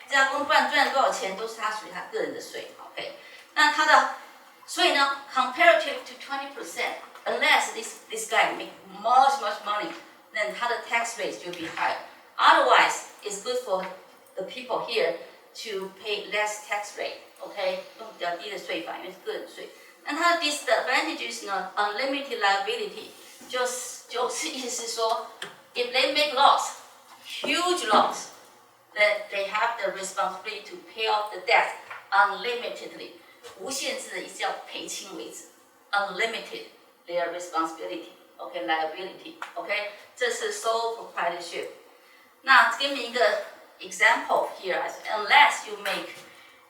[SPEAKER 1] 这家公司不管赚多少钱，都是他属于他个人的税 ，OK。那他的，所以呢 ，comparative to 20%，unless this guy make much money，then 他的 tax rate will be higher. Otherwise, it's good for the people here to pay less tax rate. OK， 用比较低的税法，因为是个人税。那它的 disadvantages 呢 ，unlimited liability， 就是意思是说 ，if they make huge loss，then they have the responsibility to pay off the debt unlimitedly。无限制的一直要赔清为止 ，unlimited their responsibility，OK liability，OK， 这是 sole proprietorship。那给你一个 example here，unless you make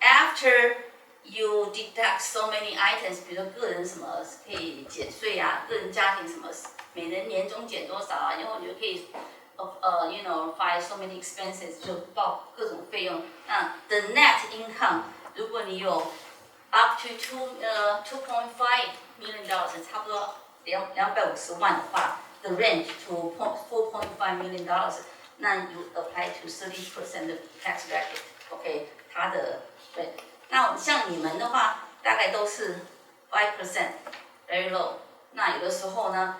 [SPEAKER 1] after you deduct so many items， 比如说个人什么可以减税啊，个人家庭什么每人年终减多少啊，然后你就可以file so many expenses 就报各种费用。那 the net income， 如果你有up to $2.5 million， 差不多250万的话 ，the range to $4.5 million， 那 you apply to 30% of tax bracket，OK， 它的对，那像你们的话，大概都是5%，very low。那有的时候呢，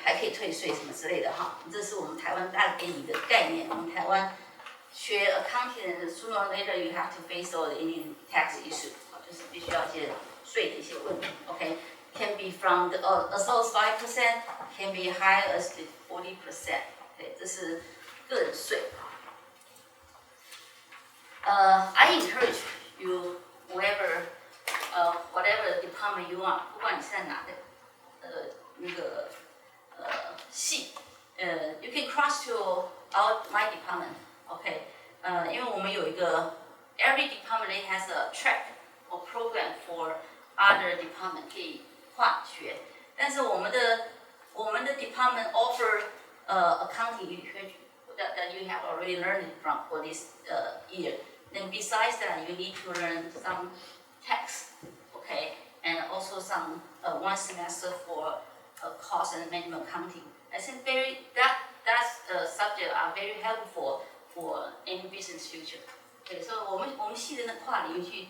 [SPEAKER 1] 还可以退税什么之类的哈。这是我们台湾大概给你的概念。我们台湾学 accounting 的 sooner or later you have to face all the Indian tax issue， 就是必须要一些税的一些问题。OK，can be from as low as 5%，can be high as 40%。对，这是个人税。I encourage you whatever department you want， 不管你是在哪的那个系，you can cross to my department，OK，因为我们有一个 every department has a track or program for other department 可以跨学，但是我们的 department offer accounting that you have already learned from for this year. Then besides that, you need to learn some tax, okay, and also some one semester for cost and management accounting. I think that subject are very helpful for any business future. Okay, so 我们系的那跨领域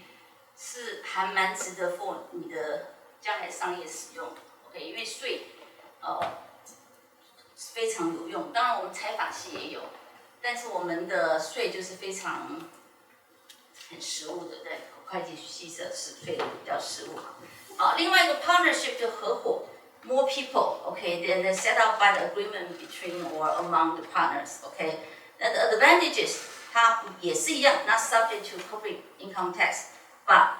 [SPEAKER 1] 是还蛮值得 for 你的将来商业使用。OK， 因为税非常有用。当然我们财法系也有，但是我们的税就是非常很实务的，对，会计系的税比较实务。另外一个 partnership 就合伙 ，more people，OK，then set up by the agreement between or among the partners，OK，那the advantages 它也是一样 ，not subject to corporate income tax，but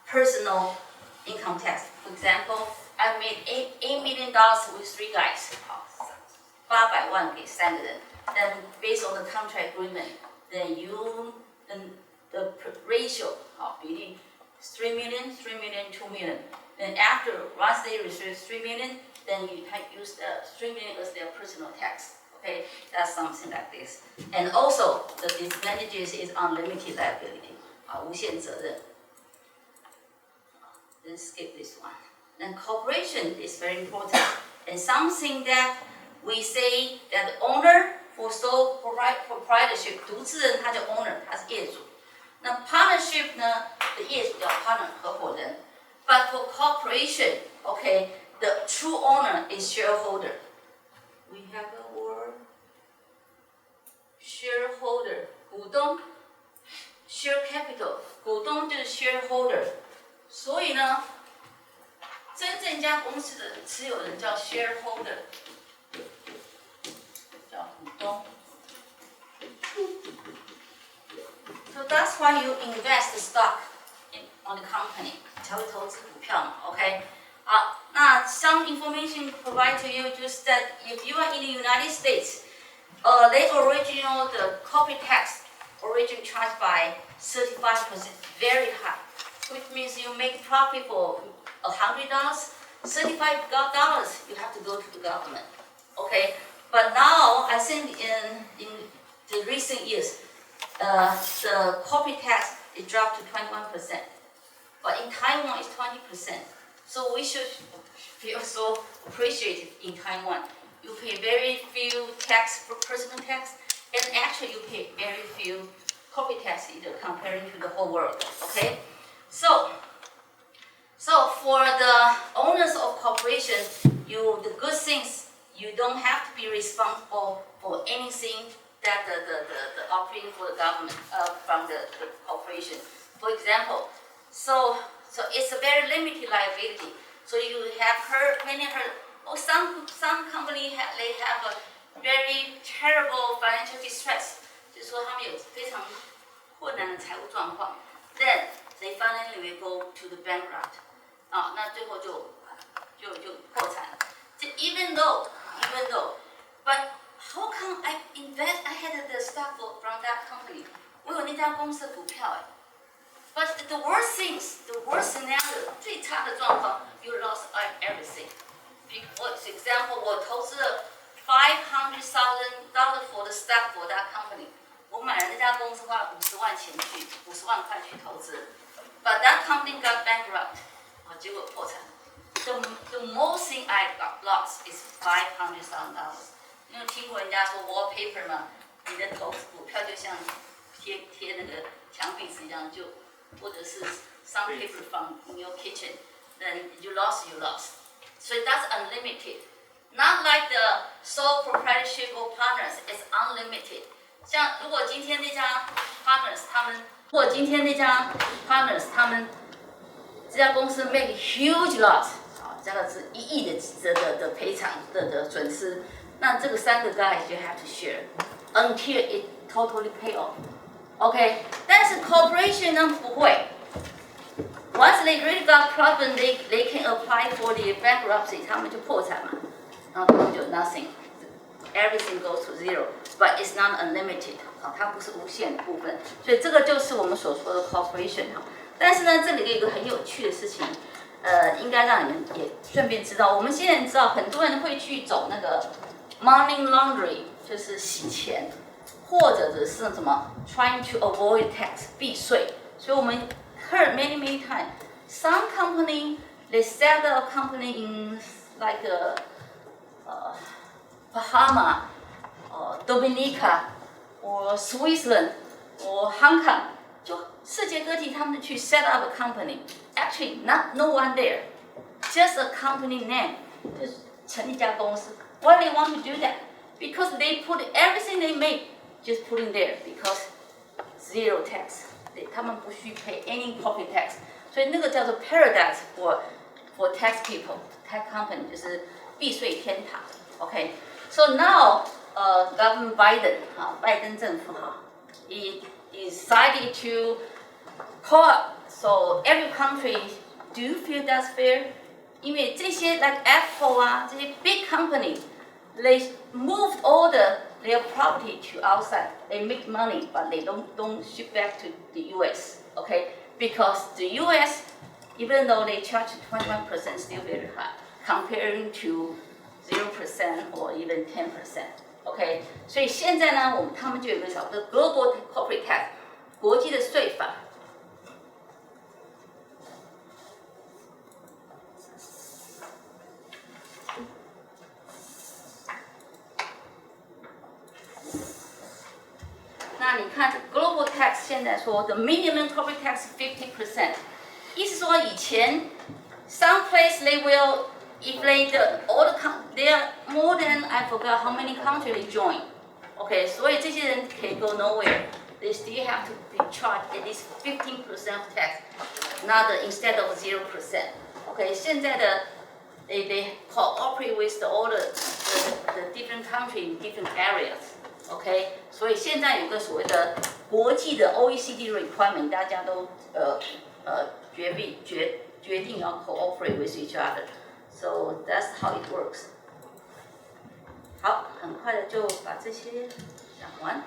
[SPEAKER 1] personal income tax. For example, I made $8 million with 3 guys， 800万给3个人。Then based on the contract agreement, then the ratio 比例 3 million, 3 million, 2 million. Then after once they receive 3 million, then you can use the 3 million as their personal tax. Okay, that's something like this. And also the disadvantages is unlimited liability 无限责任。Then skip this one. Then corporation is very important and something that we say that the owner for sole proprietorship 独自人他叫 owner， 他是业主。那 partnership 呢的业主叫 partner 合伙人。But for corporation, okay, the true owner is shareholder. We have a word. Shareholder 股东 ，share capital 股东就是 shareholder。所以呢，真正一家公司的持有人叫 shareholder， 叫股东。So that's why you invest the stock on the company， 才会投资股票嘛 ，OK？ 好，那 some information provide to you just that if you are in the United States, they original the corporate tax originally charged by 35%, very high. Which means you make profit for $100, $35 you have to go to the government, okay? But now I think in the recent years, the corporate tax it dropped to 21%, but in Taiwan it's 20%. So we should feel so appreciated in Taiwan. You pay very few tax for personal tax, and actually you pay very few corporate tax either comparing to the whole world, okay? So for the owners of corporation, the good things, you don't have to be responsible for anything that the operating for the government from the corporation. For example, so it's a very limited liability. So you have many heard, some company they have a very terrible financial distress， 就是说他们有非常困难的财务状况。Then they finally will go to the bankrupt， 那最后就破产了。Even though, but how come I had the stock from that company？ 我有那家公司的股票But the worst scenario， 最差的状况 ，you lost everything. For example， 我投资了$500,000 for the stock for that company。我买了那家公司花了50万块去投资 ，but that company got bankrupt， 结果破产。The most thing I got lost is $500,000。你有听过人家说 wallpaper 吗？你的投资股票就像贴那个墙壁纸一样，或者是 some paper from in your kitchen, then you lost. So that's unlimited. Not like the sole proprietorship or partners, it's unlimited. 像如果今天那家 partners 这家公司 make huge loss， 这个是1亿的赔偿的损失，那这个3个 guys you have to share until it totally pay off. OK， 但是 corporation 呢不会。Once they really got problem, they can apply for the bankruptcy， 他们就破产嘛，然后他们就 nothing，everything goes to zero, but it's not unlimited， 它不是无限的部分，所以这个就是我们所说的 corporation 哈。但是呢，这里有一个很有趣的事情，应该让你们也顺便知道，我们现在知道很多人会去走那个 money laundering， 就是洗钱，或者是什么 trying to avoid tax 避税，所以我们 heard many times some company they set up a company in like Bahama, Dominica, or Switzerland, or Hong Kong， 就世界各地他们去 set up a company. Actually, no one there, just a company name， 就是成立一家公司。Why they want to do that? Because they put everything they make just put in there because zero tax， 他们不需 pay any corporate tax， 所以那个叫做 paradise for tax people, tax company 就是避税天堂。OK, so now Government Biden 拜登政府he decided to call up, so every country do you feel that's fair? 因为这些 like Apple 这些 big company they moved all their property to outside. They make money, but they don't ship back to the U.S. Okay, because the U.S. even though they charge 21%, still very high comparing to 0% or even 10%. OK， 所以现在呢，他们就有一个叫做 Global Corporate Tax 国际的税法。那你看 Global Tax 现在说 the minimum corporate tax 50%， 意思说以前 some place they will if they there are more than I forgot how many countries they join. OK， 所以这些人可以 go nowhere. They still have to be charged at least 15% of tax, not instead of 0%. OK， 现在的 they cooperate with all the different countries in different areas. OK， 所以现在有个所谓的国际的 OECD requirement， 大家都决定要 cooperate with each other. So that's how it works. 好，很快的就把这些讲完。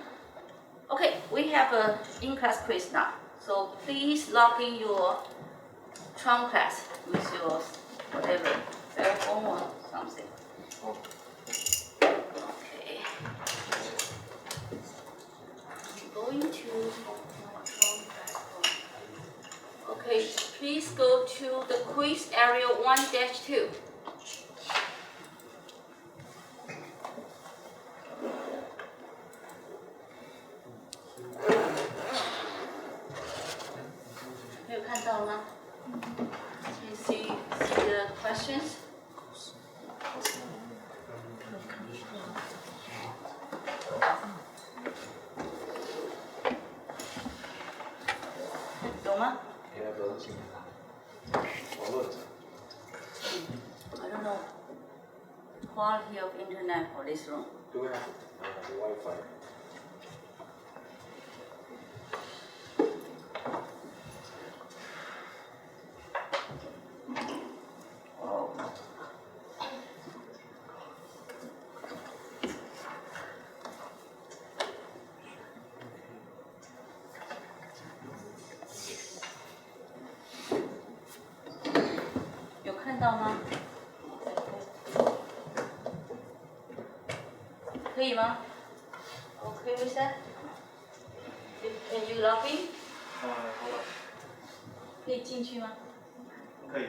[SPEAKER 1] Okay, we have a in-class quiz now. So please log in your Trump class with your whatever, cell phone or something. Okay. I'm going to Okay, please go to the quiz area 1-2. Can you see the questions? I don't know. Quality of internet for this room.
[SPEAKER 3] Do we have Wi-Fi?
[SPEAKER 1] Oh. You 看到吗？可以吗 ？Okay with that? Can you log in?
[SPEAKER 3] 好了。
[SPEAKER 1] 可以进去吗？
[SPEAKER 3] 可以。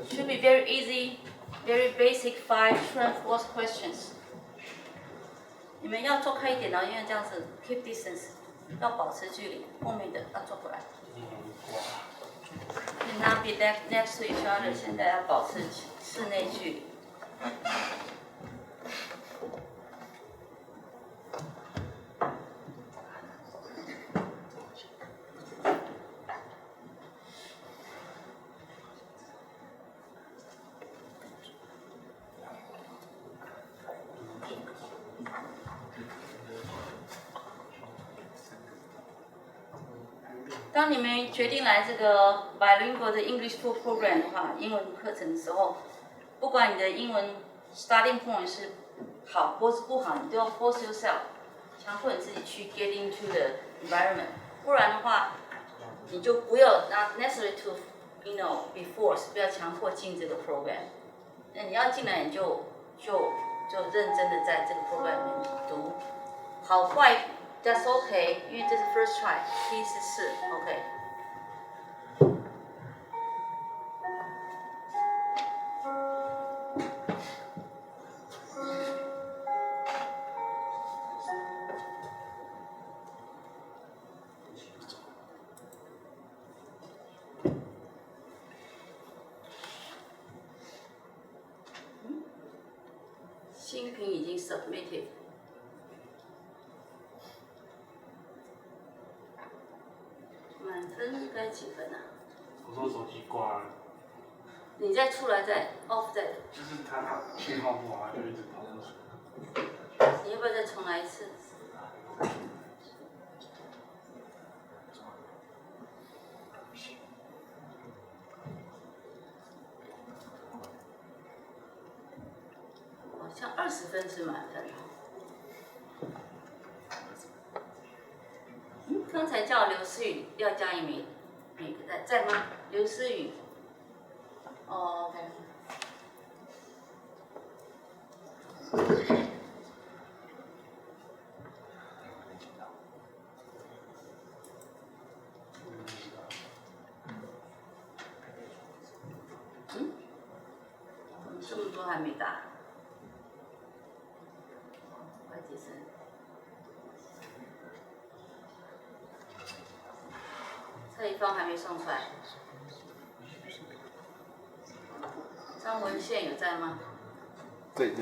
[SPEAKER 1] Should be very easy, very basic 5 true and false questions. 你们要坐开一点哦，因为这样子 keep distance， 要保持距离，后面的要坐过来。Cannot be next to each other， 现在要保持室内距离。当你们决定来这个 bilingual 的 English Full Program 的话，英文课程的时候，不管你的英文 starting point 是好或是不好，你都要 force yourself， 强迫你自己去 get into the environment， 不然的话，你就不要 not necessary to be forced， 不要强迫进这个 program。那你要进来，你就认真的在这个 program 里面读，好坏 that's okay， 因为这是 first try， 第一次试 ，OK。新品已经 submitted。满分该几分啊？
[SPEAKER 3] 我说手机挂了。
[SPEAKER 1] 你再出来再 off 再。
[SPEAKER 3] 就是它信号不好，就一直跑不出。
[SPEAKER 1] 你要不要再重来一次？好像20分是满分。刚才叫刘思雨要加一名，在吗？刘思雨。哦 ，OK。这么多还没打。会计生。蔡一芳还没送出来。张文宪有在吗？
[SPEAKER 3] 对。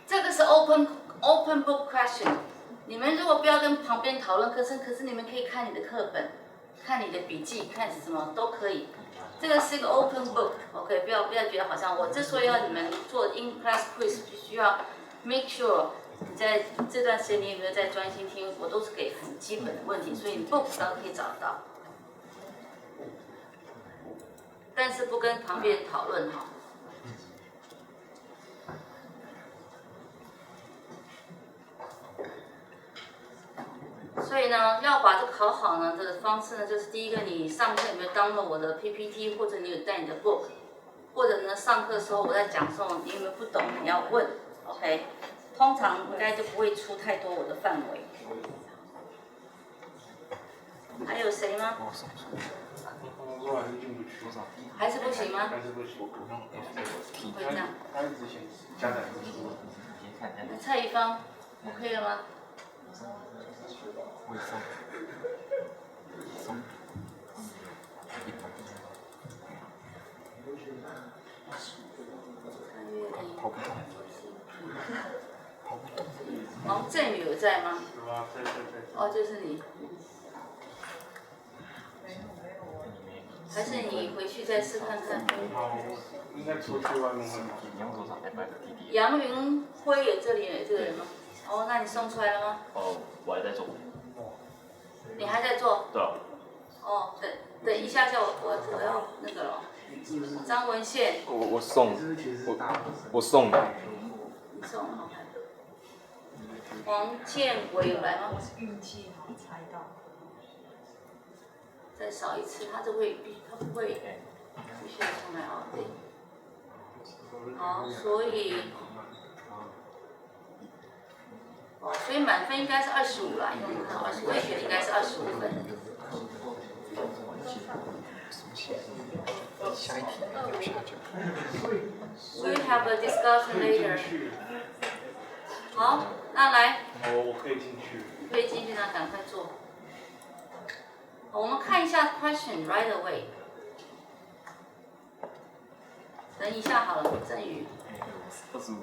[SPEAKER 1] 这个是 open book question。你们如果不要跟旁边讨论课程，可是你们可以看你的课本，看你的笔记，看什么都可以。这个是一个 open book，OK， 不要觉得好像我之所以要你们做 in class quiz， 必须要 make sure 你在这段时间你有没有在专心听，我都是给很基本的问题，所以你 book 都可以找得到。但是不跟旁边人讨论哈。所以呢，要把这个考好呢，这个方式呢，就是第一个，你上课有没有 download 我的 PPT， 或者你有带你的 book， 或者呢，上课的时候我在讲的时候，你有没有不懂，你要问 ，OK， 通常应该就不会出太多我的范围。还有谁吗？
[SPEAKER 3] 还是进不去。
[SPEAKER 1] 还是不行吗？
[SPEAKER 3] 还是不行。
[SPEAKER 1] 会这样。
[SPEAKER 3] 它一直显示加载不出。
[SPEAKER 1] 那蔡一芳 ，OK 了吗？
[SPEAKER 4] 会送。跑不动。
[SPEAKER 1] 王振宇有在吗？
[SPEAKER 3] 有啊，在。
[SPEAKER 1] 哦，就是你。还是你回去再试看看。
[SPEAKER 3] 好，应该出去外面会好。
[SPEAKER 1] 杨云辉有这里有这个人吗？哦，那你送出来了吗？
[SPEAKER 4] 哦，我还在做。
[SPEAKER 1] 你还在做？
[SPEAKER 4] 对啊。
[SPEAKER 1] 哦，等一下我要那个了。张文宪。
[SPEAKER 4] 我送。我送的。
[SPEAKER 1] 你送 OK。黄建伟有来吗？
[SPEAKER 2] 我是运气好猜到。
[SPEAKER 1] 再少一次，他不会必须要重来哦，对。好，所以满分应该是25啦，因为我看20，我也觉得应该是25分。
[SPEAKER 4] 下一题。
[SPEAKER 1] We have a discussion later。好，那来。
[SPEAKER 3] 我可以进去。
[SPEAKER 1] 可以进去，那赶快做。我们看一下 question right away。等一下好了，振宇。
[SPEAKER 4] 25。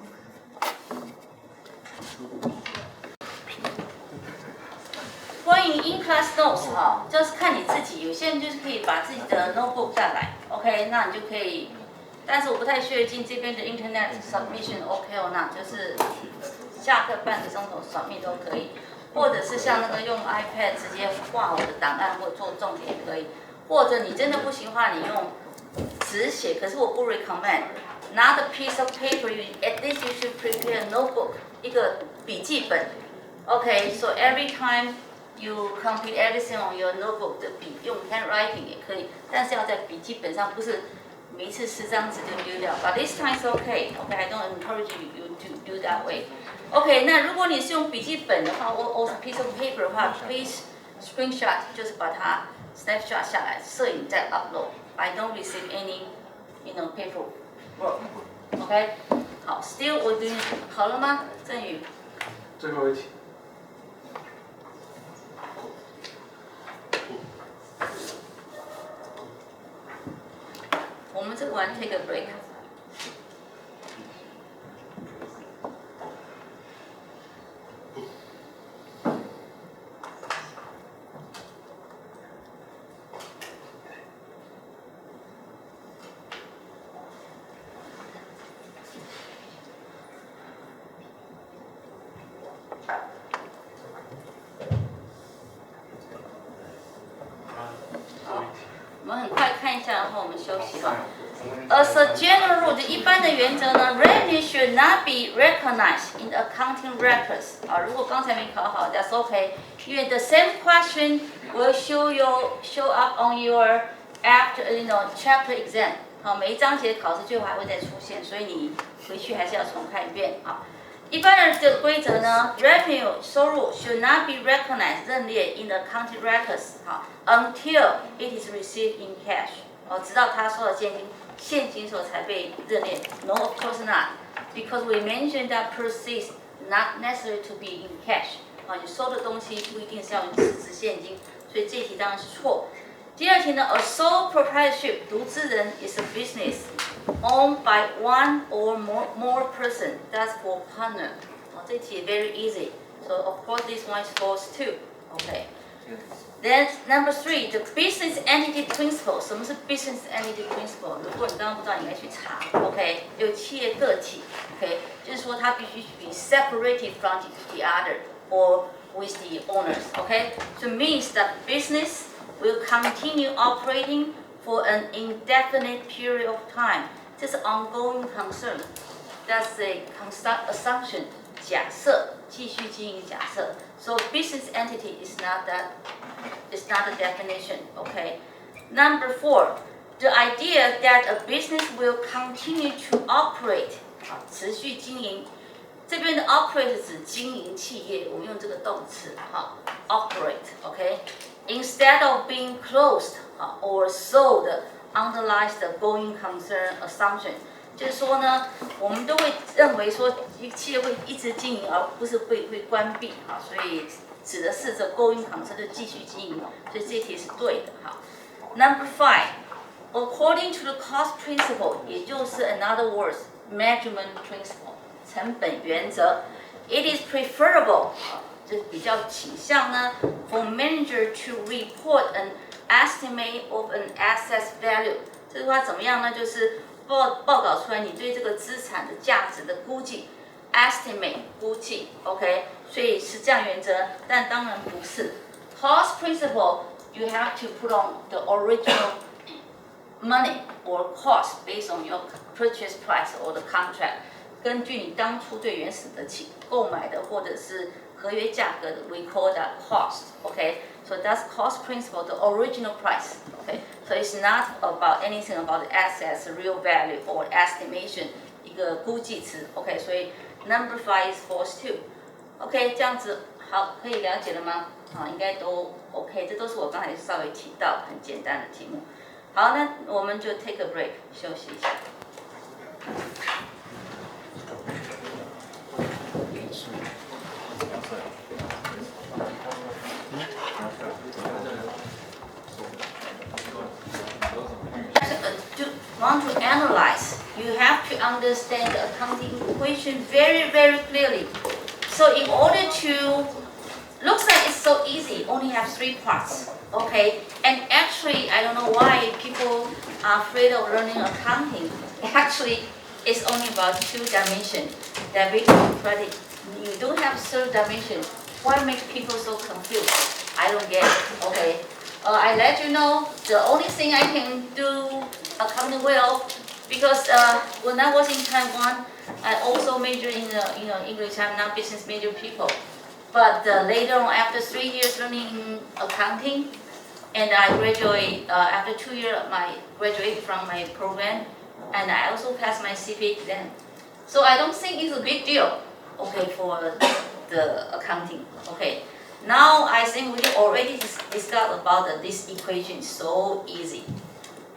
[SPEAKER 1] 关于 in class notes 哈，就是看你自己，有些人就是可以把自己的 notebook 带来 ，OK， 那你就可以。但是我不太确定这边的 internet submission OK or not， 就是下课半个钟头扫密都可以，或者是像那个用 iPad 直接画我的档案或做重点也可以，或者你真的不行的话，你用纸写，可是我不 recommend。Not a piece of paper. At least you should prepare a notebook， 一个笔记本。Okay, so every time you complete everything on your notebook， 的笔用 handwriting 也可以，但是要在笔记本上，不是每一次10张纸就丢掉。But this time is okay. Okay, I don't encourage you to do that way. Okay， 那如果你是用笔记本的话，或 piece of paper 的话 ，please screenshot， 就是把它 snapshot 下来，摄影再 upload。I don't receive any, paper work。OK， 好 ，Still 我已经好了吗？振宇。
[SPEAKER 3] 最后一题。
[SPEAKER 1] 我们这个完 take a break。我们很快看一下，然后我们休息哈。As a general rule， 一般的原则呢 ，revenue should not be recognized in accounting records。如果刚才没考好 ，that's okay， 因为 the same question will show up on your chapter exam。每一章节考试最后还会再出现，所以你回去还是要重看一遍一般的规则呢 ，revenue 收入 should not be recognized 认列 in accounting records until it is received in cash。直到他收到现金时候才被认列。No, of course not, because we mentioned that proceeds not necessary to be in cash。你收的东西不一定是要用实质现金，所以这一题当然是错。第二题呢 ，a sole proprietorship 独资人 is a business owned by one or more person. That's for partner。这题 very easy. So of course this one is false too. Okay. Then number 3, the business entity principle。什么是 business entity principle？ 如果你刚刚不知道，你应该去查。OK， 有企业个体。OK， 就是说它必须 be separated from the other or with the owners。OK， so means that business will continue operating for an indefinite period of time。这是 ongoing concern。That's a assumption。假设，继续经营假设。So business entity is not that. It's not a definition. Okay. Number 4, the idea that a business will continue to operate. 持续经营。这边的 operate 是指经营企业，我们用这个动词operate. Okay. Instead of being closed or sold, underlies the going concern assumption。就是说呢，我们都会认为说，一个企业会一直经营，而不是会关闭所以指的是这 going concern 就继续经营，所以这题是对的Number 5, according to the cost principle， 也就是 another words measurement principle 成本原则 ，it is preferable 就比较倾向呢 for manager to report an estimate of an asset value。这句话怎么样呢？就是报告出来你对这个资产的价值的估计 ，estimate 估计 ，OK， 所以是这样原则，但当然不是。Cost principle you have to put on the original money or cost based on your purchase price or the contract， 根据你当初最原始的购买的或者是合约价格的 ，we call that cost，OK。So that's cost principle, the original price. Okay, so it's not about anything about the assets, real value or estimation. 一个估计词 ，OK， 所以 number 5 is false too. OK， 这样子好，可以了解了吗？应该都 OK， 这都是我刚才稍微提到很简单的题目。好，那我们就 take a break， 休息一下。Want to analyze, you have to understand the accounting equation very, very clearly. So in order to, looks like it's so easy, only have 3 parts, okay? And actually, I don't know why people are afraid of learning accounting. Actually, it's only about 2 dimensions, debit and credit you don't have third dimension. Why make people so confused? I don't get it. Okay. I let you know the only thing I can do accounting well, because when I was in Taiwan, I also majored in English. I'm not business major people. But later on, after 3 years learning in accounting, and I graduate after 2 years, I graduated from my program, and I also passed my CPA exam. So I don't think it's a big deal, okay, for the accounting, okay. Now I think we already discussed about this equation, so easy.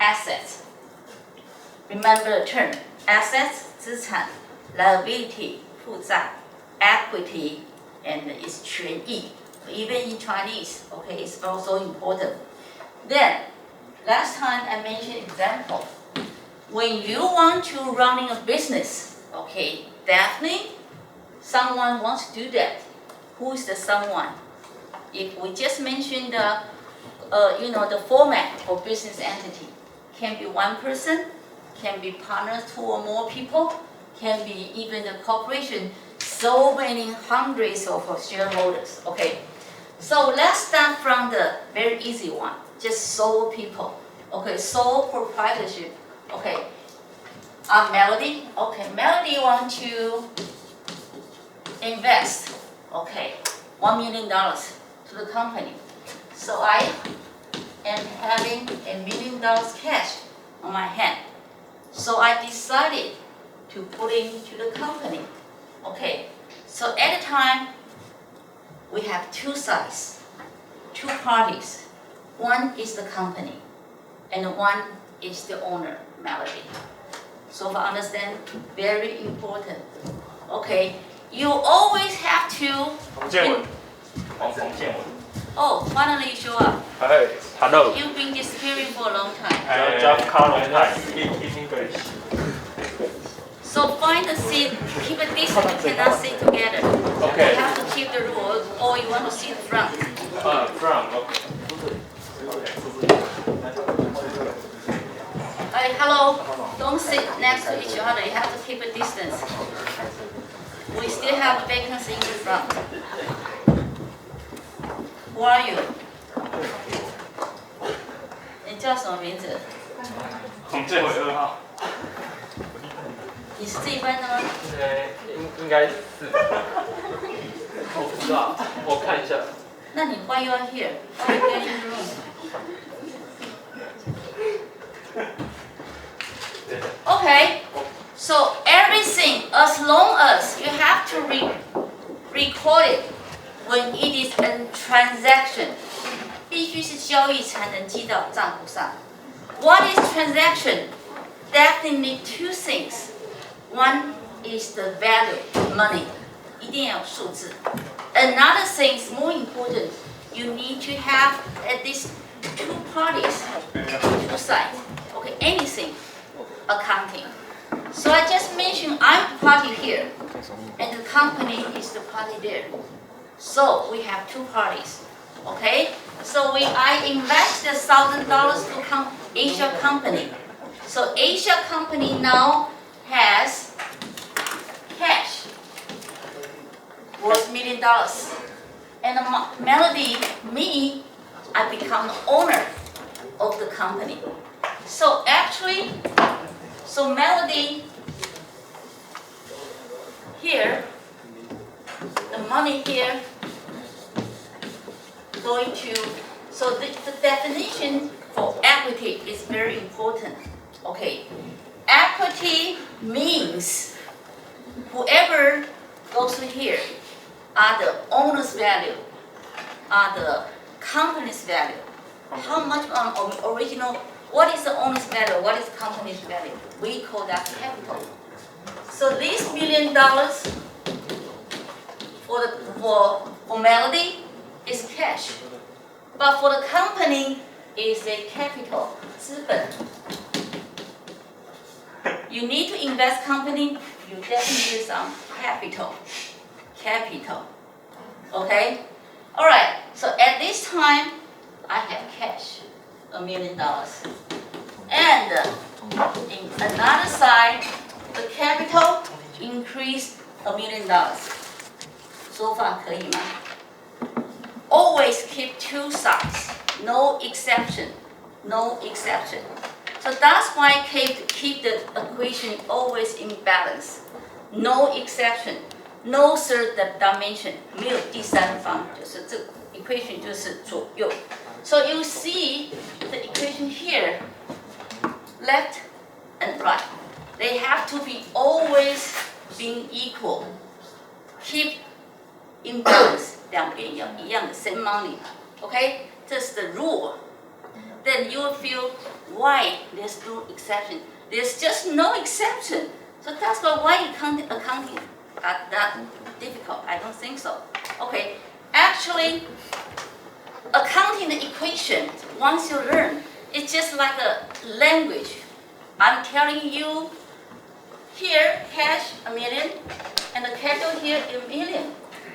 [SPEAKER 1] Assets. Remember the term, assets, 资产, liability, 负债, equity, and it's 权益. Even in Chinese, okay, it's also important. Then, last time I mentioned example. When you want to running a business, okay, definitely someone wants to do that. Who is the someone? If we just mentioned the format for business entity, can be one person, can be partners, 2 or more people, can be even a corporation, so many hundreds of shareholders, okay. So let's start from the very easy one, just sole people, okay, sole proprietorship, okay. Melody, okay, Melody want to invest, okay, $1 million to the company. So I am having $1 million cash on my hand. So I decided to put into the company, okay. So at the time, we have 2 sides, 2 parties. One is the company, and one is the owner, Melody. So for understand, very important. Okay, you always have to.
[SPEAKER 4] 黄建文，黄建文。
[SPEAKER 1] Oh, finally you show up.
[SPEAKER 4] Hi, hello.
[SPEAKER 1] You've been disappearing for a long time.
[SPEAKER 4] Just Carl speak English.
[SPEAKER 1] So find a seat, keep a distance, you cannot sit together.
[SPEAKER 4] Okay.
[SPEAKER 1] You have to keep the rule, or you want to sit front.
[SPEAKER 4] From, okay.
[SPEAKER 1] Hello, don't sit next to each other, you have to keep a distance. We still have vacancy in the front. Who are you? 你叫什么名字？
[SPEAKER 4] 黄建伟2号。
[SPEAKER 1] 你是这一班的吗？
[SPEAKER 4] 应该是。我不知道，我看一下。
[SPEAKER 1] 那你 why you are here? Why you get in the room? Okay, so everything, as long as you have to record it when it is a transaction, 必须是交易才能记到账户上。What is transaction? Definitely 2 things. One is the value, money. 一定要有数字。Another thing is more important. You need to have at least 2 parties, 2 sides. Okay, anything. Accounting. So I just mentioned I'm party here, and the company is the party there. So we have 2 parties. Okay. So I invest $1,000 to Asia company. So Asia company now has cash worth $1 million, and Melody, me, I become the owner of the company. So actually. So Melody, here, the money here, going to, so the definition for equity is very important, okay. Equity means whoever goes here are the owner's value, are the company's value. How much on original? What is the owner's value? What is the company's value? We call that capital. So this $1 million for Melody is cash, but for the company is a capital, 资本. You need to invest company. You definitely need some capital. Okay. All right. So at this time, I have cash. $1 million. And in another side, the capital increased $1 million. 说法可以吗 ？Always keep two sides, no exception, no exception. So that's why keep the equation always in balance, no exception, no third dimension, 没有第三方，就是这 equation 就是左右。So you see the equation here, left and right. They have to be always being equal. Keep in balance. 两边要一样的 same money. Okay? 这是 the rule. Then you will feel why there's no exception. There's just no exception. So that's why accounting are that difficult. I don't think so. Okay. Actually, accounting equation, once you learn, it's just like a language. I'm telling you, here cash $1 million, and the capital here $1 million.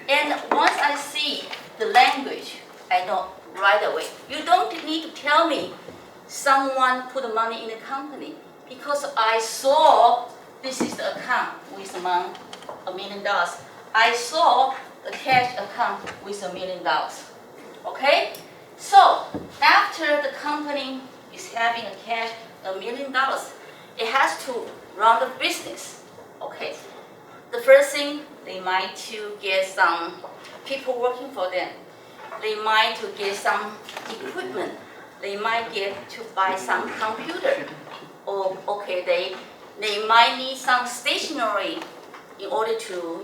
[SPEAKER 1] And once I see the language, I know right away. You don't need to tell me someone put money in the company because I saw this is the account with amount $1 million. I saw the cash account with $1 million. Okay? So after the company is having a cash $1 million, it has to run the business. Okay. The first thing, they might to get some people working for them. They might to get some equipment. They might get to buy some computer. Or okay, they might need some stationery in order to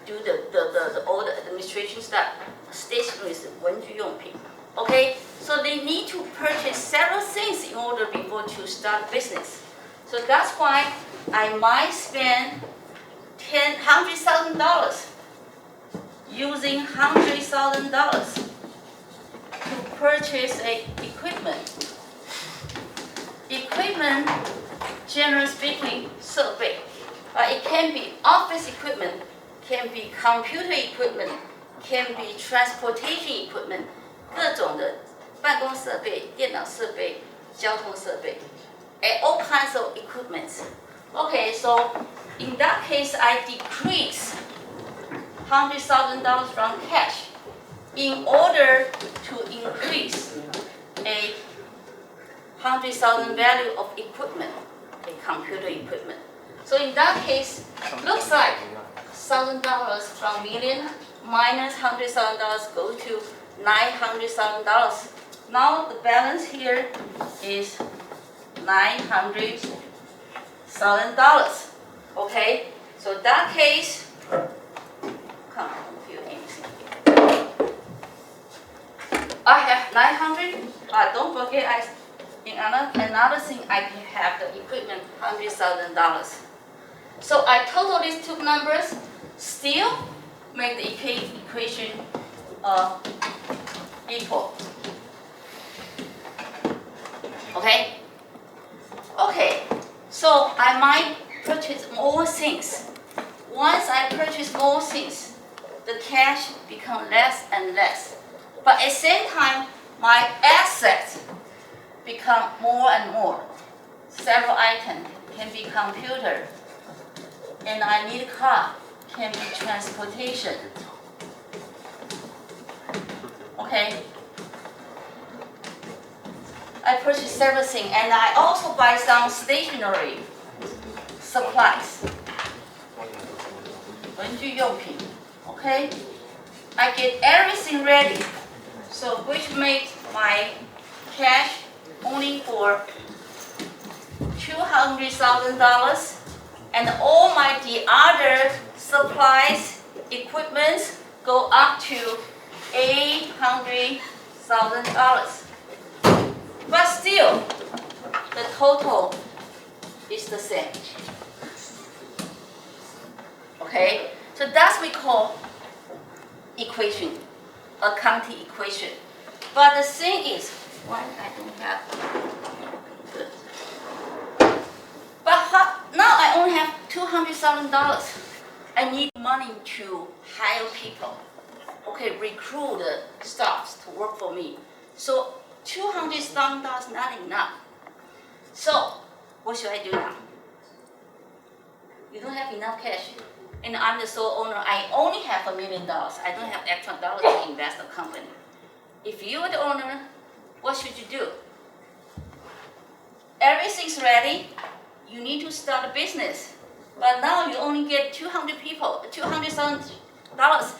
[SPEAKER 1] do the all the administration stuff. Stationery is 文具用品. Okay, so they need to purchase several things in order before to start business. So that's why I might spend $100,000 using $100,000 to purchase equipment. Equipment, generally speaking, 设备. It can be office equipment, can be computer equipment, can be transportation equipment, 各种的办公设备、电脑设备、交通设备, and all kinds of equipment. Okay, so in that case, I decrease $100,000 from cash in order to increase a $100,000 value of equipment, a computer equipment. So in that case, looks like $1,000 from million minus $100,000 go to $900,000. Now the balance here is $900,000. Okay, so that case, come on, feel anything. I have 900, but don't forget another thing I can have the equipment $100,000. So I total these two numbers, still make the equation equal. Okay? Okay, so I might purchase more things. Once I purchase more things, the cash becomes less and less. But at the same time, my assets become more and more. Several items can be computer, and I need a car, can be transportation. Okay? I purchase several things, and I also buy some stationery supplies. 文具用品, okay? I get everything ready, so which makes my cash only for $200,000, and all the other supplies, equipments go up to $800,000. But still, the total is the same. Okay, so that's we call equation, accounting equation. But the thing is, why I don't have good. But now I only have $200,000. I need money to hire people. Okay, recruit the staffs to work for me. So $200,000 not enough. So what should I do now? You don't have enough cash. and I'm the sole owner, I only have $1 million. I don't have extra dollars to invest in the company. If you're the owner, what should you do? Everything's ready. You need to start a business. But now you only get 200 people, $200,000.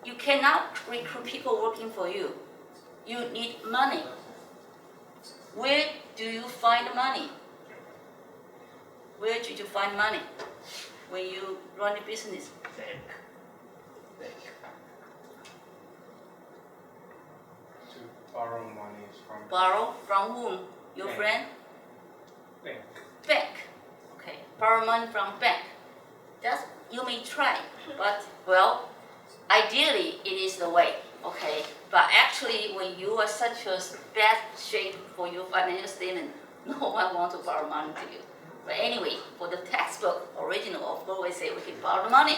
[SPEAKER 1] You cannot recruit people working for you. You need money. Where do you find the money? Where did you find money when you run a business?
[SPEAKER 3] To borrow money from
[SPEAKER 1] Borrow from whom? Your
[SPEAKER 3] Bank.
[SPEAKER 1] friend?
[SPEAKER 3] bank.
[SPEAKER 1] Bank. Okay, borrow money from bank. That's, you may try, but well, ideally it is the way, okay? But actually when you are such a bad shape for your financial statement, no one wants to borrow money to you. But anyway, for the textbook original, of course, we say we can borrow money.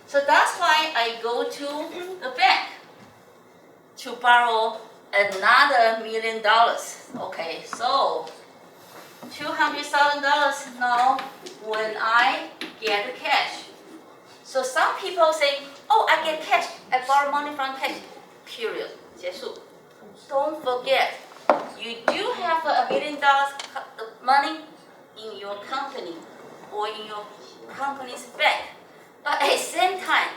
[SPEAKER 1] So that's why I go to the bank to borrow another $1 million. Okay, so $200,000 now when I get the cash. So some people say, oh, I get cash, I borrow money from cash, period, 结束. Don't forget, you do have $1 million money in your company or in your company's bank. But at the same time,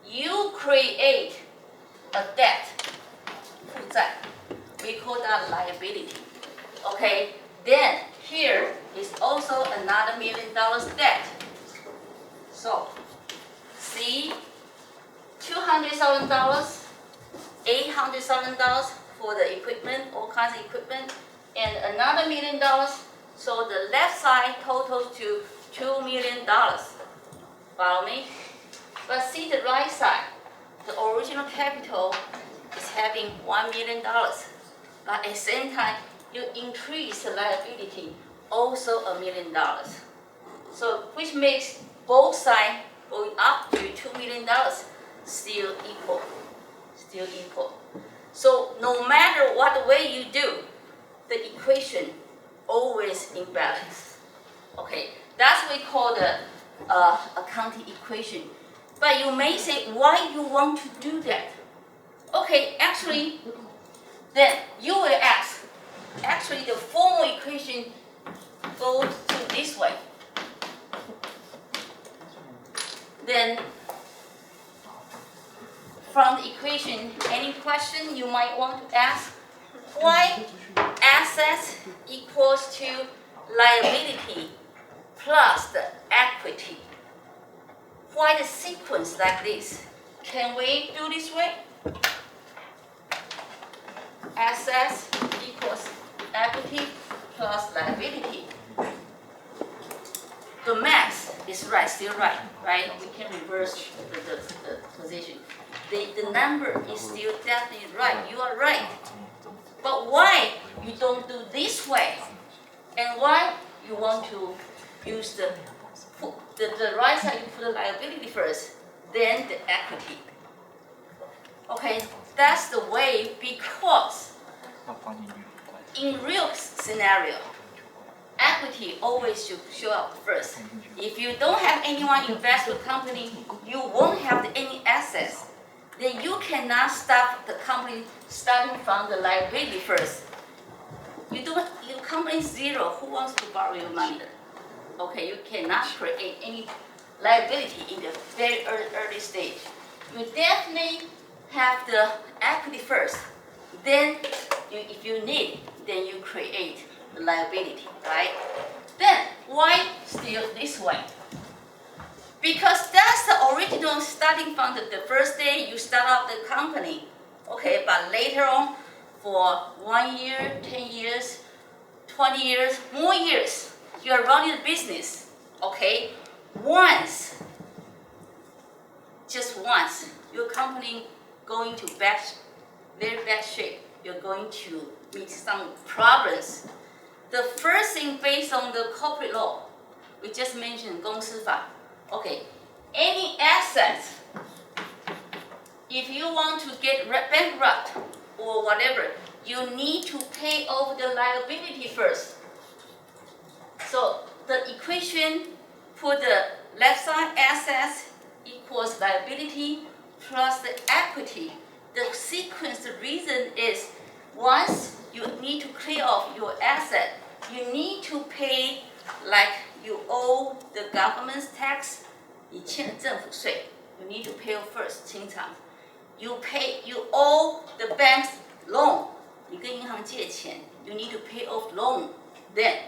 [SPEAKER 1] you create a debt, 负债. We call that liability. Okay, then here is also another $1 million debt. So, see, $200,000, $800,000 for the equipment, all kinds of equipment, and another $1 million. So the left side totals to $2 million. Follow me? But see the right side, the original capital is having $1 million. But at the same time, you increase the liability, also $1 million. So which makes both sides going up to $2 million still equal. Still equal. So no matter what way you do, the equation always in balance. Okay, that's what we call the accounting equation. But you may say, why you want to do that? Okay, actually, then you will ask, actually the formal equation goes to this way. Then from the equation, any question you might want to ask? Why assets equals to liability plus the equity? Why the sequence like this? Can we do this way? Assets equals equity plus liability. The math is right, still right? We can reverse the position. The number is still definitely right. You are right. But why you don't do this way? And why you want to use the right side, you put the liability first, then the equity. Okay, that's the way, because in real scenario, equity always should show up first. If you don't have anyone invest with the company, you won't have any assets. Then you cannot stop the company starting from the liability first. Your company is zero. Who wants to borrow your money? Okay, you cannot create any liability in the very early stage. You definitely have the equity first. Then, if you need, then you create the liability, right? Then, why still this way? Because that's the original starting from the first day you start up the company. Okay, but later on, for 1 year, 10 years, 20 years, more years, you are running a business. Okay, just once, your company going to very bad shape. You're going to meet some problems. The first thing based on the corporate law, we just mentioned 公司法. Okay, any assets, if you want to get bankrupt or whatever, you need to pay off the liability first. So the equation, put the left side assets, equals liability plus the equity. The sequence, the reason is once you need to clear off your asset, you need to pay like you owe the government's tax, 你欠政府税 you need to pay first 清偿 you owe the bank's loan 你跟银行借钱 you need to pay off loan then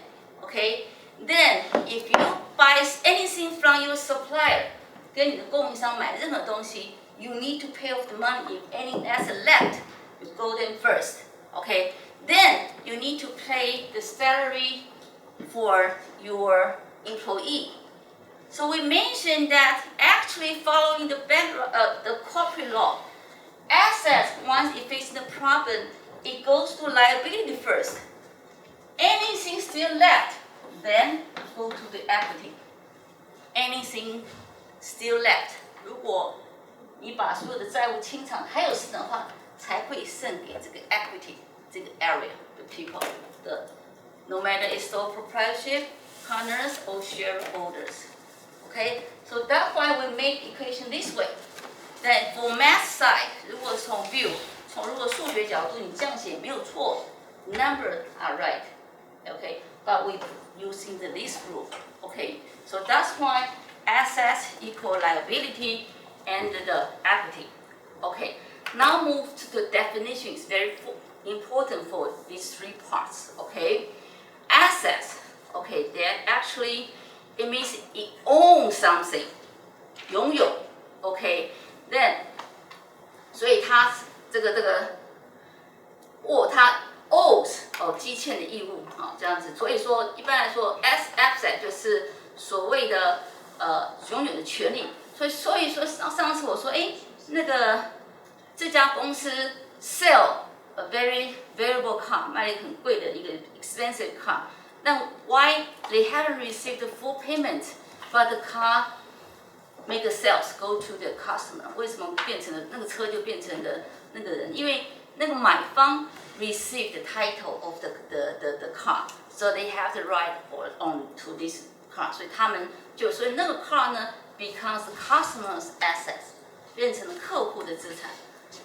[SPEAKER 1] okay then if you buy anything from your supplier 跟你的供应商买任何东西 you need to pay off the money if any asset left you go them first okay then you need to pay the salary for your employee. So we mentioned that actually following the corporate law, assets once it faces the problem, it goes to liability first. Anything still left, then go to the equity. Anything still left. 如果你把所有的债务清偿还有剩的话，才会剩给这个 equity 这个 area the people no matter it's sole proprietorship, partners or shareholders. Okay, so that's why we make equation this way. That for math side, 如果从数学角度你这样写没有错 ，numbers are right. Okay, but we using this rule. Okay, so that's why assets equal liability and the equity. Okay, now move to the definition. It's very important for these three parts. Okay. Assets, okay, that actually it means it owns something, 拥有 okay, then 所以它它 owes 积欠的义务这样子，所以说一般来说 asset 就是所谓的拥有的权利，所以说上次我说这家公司 sell a very valuable car 卖了一个很贵的一个 expensive car. Then why they haven't received the full payment, but the car make the sales go to the customer? 为什么变成了那个车就变成了那个人？因为那个买方 received the title of the car, so they have the right on to this car. 所以那个 car 呢 becomes the customer's assets, 变成了客户的资产。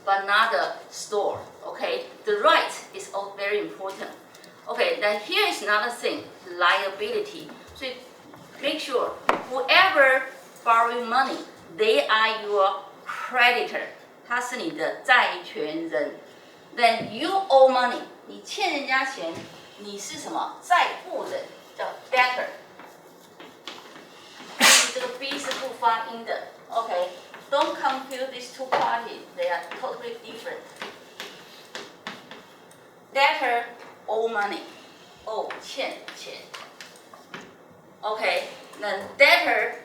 [SPEAKER 1] But not the store. Okay, the right is all very important. Okay, then here is another thing, liability. So make sure whoever borrowing money, they are your creditor. 他是你的债权人。Then you owe money. 你欠人家钱，你是什么？债务人，叫 debtor. 这个 B 是不发音的。Okay. Don't confuse these two parties. They are totally different. Debtor owe money. 欠钱. Okay, then debtor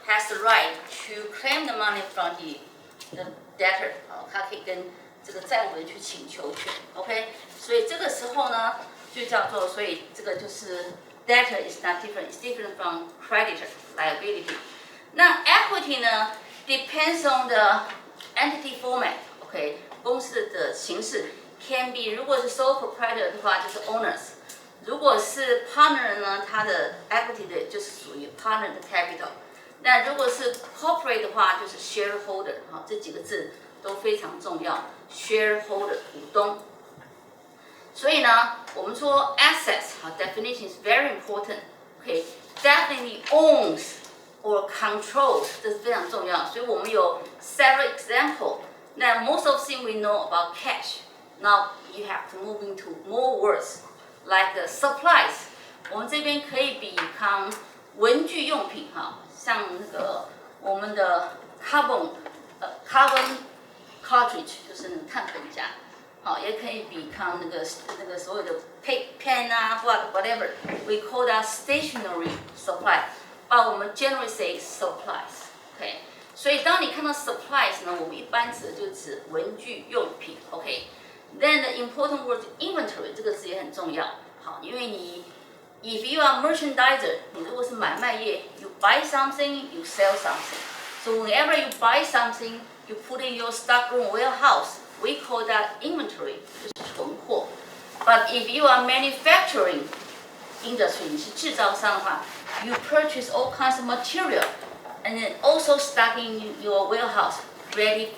[SPEAKER 1] has the right to claim the money from the debtor. 他可以跟这个债务人去请求权。OK， 所以这个时候呢，就叫做，所以这个就是 debtor is not different. It's different from creditor liability. 那 equity 呢？ Depends on the entity format. OK， 公司的形式 can be 如果是 sole proprietor 的话，就是 owners。如果是 partner 呢，它的 equity 的就是属于 partner 的 capital。那如果是 corporate 的话，就是 shareholder。好，这几个字都非常重要。shareholder 股东。所以呢，我们说 assets 好 definition is very important. OK，definitely owns. Or controls， 这是非常重要。所以我们有 several example. Now most of things we know about cash. Now you have to move into more words like the supplies. 我们这边可以比方文具用品哈，像那个我们的 carbon cartridge 就是那个碳粉夹，好，也可以比方那个所有的 pen 啊或 whatever. We call that stationery supply. 我们 generally say supplies, OK， 所以当你看到 supplies 呢，我们一般指的就指文具用品 ，OK。Then the important word inventory 这个字也很重要，好，因为你 if you are merchandiser， 你如果是买卖业 ，you buy something, you sell something. So whenever you buy something, you put in your stockroom warehouse. We call that inventory， 就是存货。But if you are manufacturing industry， 你是制造商的话。You purchase all kinds of material and then also stocking your warehouse ready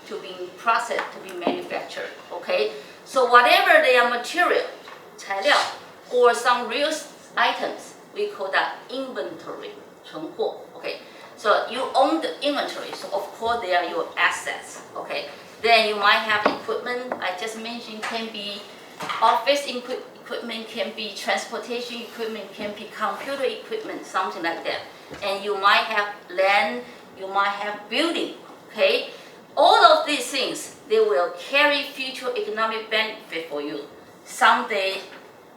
[SPEAKER 1] to be processed, to be manufactured. Okay, so whatever they are material, 材料 or some real items, we call that inventory, 存货. Okay, so you own the inventory, so of course they are your assets. Okay, then you might have equipment. I just mentioned can be office equipment, can be transportation equipment, can be computer equipment, something like that. And you might have land, you might have building. Okay, all of these things, they will carry future economic benefit for you. Someday,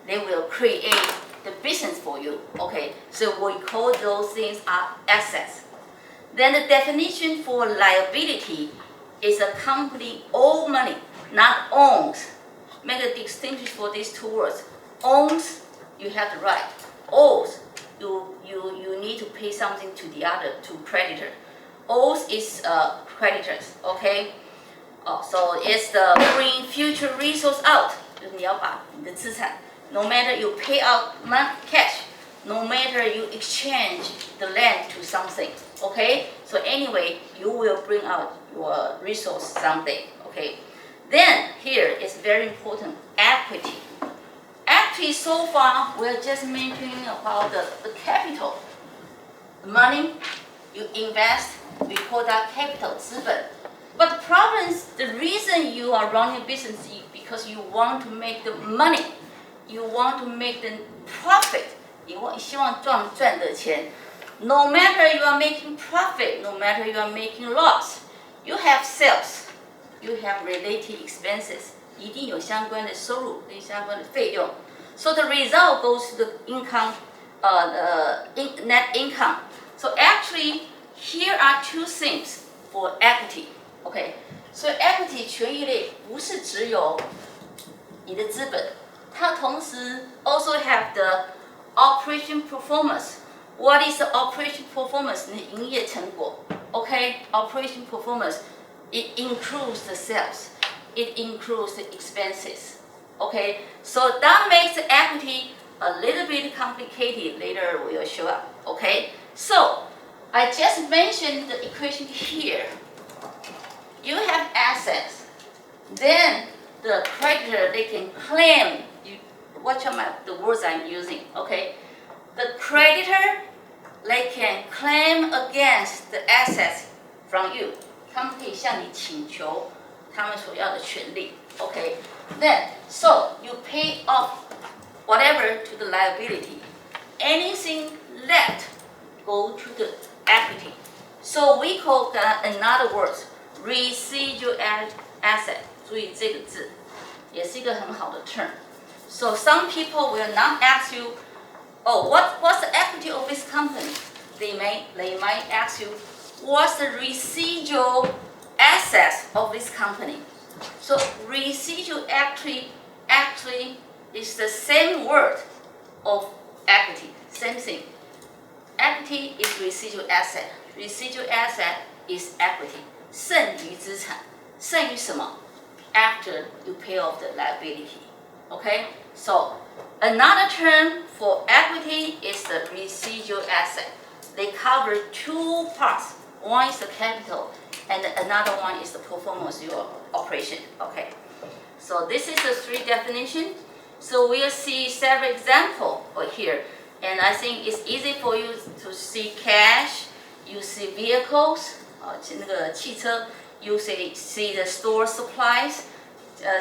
[SPEAKER 1] they will create the business for you. Okay, so we call those things are assets. Then the definition for liability is a company owe money, not owns. Make a distinction for these two words. Owns, you have the right. Owes, you need to pay something to the other, to creditor. Owes is creditors, okay? So it's the bring future resource out. 就是你要把你的资产 no matter you pay out cash, no matter you exchange the land to something, okay? So anyway, you will bring out your resource someday, okay? Then here is very important, equity. Equity so far, we're just mentioning about the capital. The money you invest, we call that capital, 资本. But the problem is, the reason you are running a business is because you want to make the money. You want to make the profit. 希望赚的钱. No matter you are making profit, no matter you are making loss, you have sales, you have related expenses. 一定有相关的收入跟相关的费用. So the result goes to the income, net income. So actually, here are two things for equity. Okay, so equity 权益类不是只有你的资本，它同时 also have the operation performance. What is the operation performance? 你的营业成果 Okay, operation performance, it includes the sales, it includes the expenses. Okay, so that makes the equity a little bit complicated. Later we will show up. Okay, so I just mentioned the equation here. You have assets, then the creditor, they can claim. Watch out the words I'm using. Okay, the creditor, they can claim against the assets from you. 他们可以向你请求他们所要的权利。Okay, then so you pay off whatever to the liability. Anything left go to the equity. So we call that, in other words, residual asset. 注意这个字，也是一个很好的 term. So some people will not ask you, oh, what's the equity of this company? They might ask you, what's the residual assets of this company? So residual actually is the same word of equity, same thing. Equity is residual asset. Residual asset is equity. 剩余资产，剩余什么 ？After you pay off the liability. Okay? So another term for equity is the residual asset. They cover two parts. One is the capital, and another one is the performance of your operation. Okay. So this is the three definitions. So we'll see several examples here. And I think it's easy for you to see cash, you see vehicles, 那个汽车, you see the store supplies,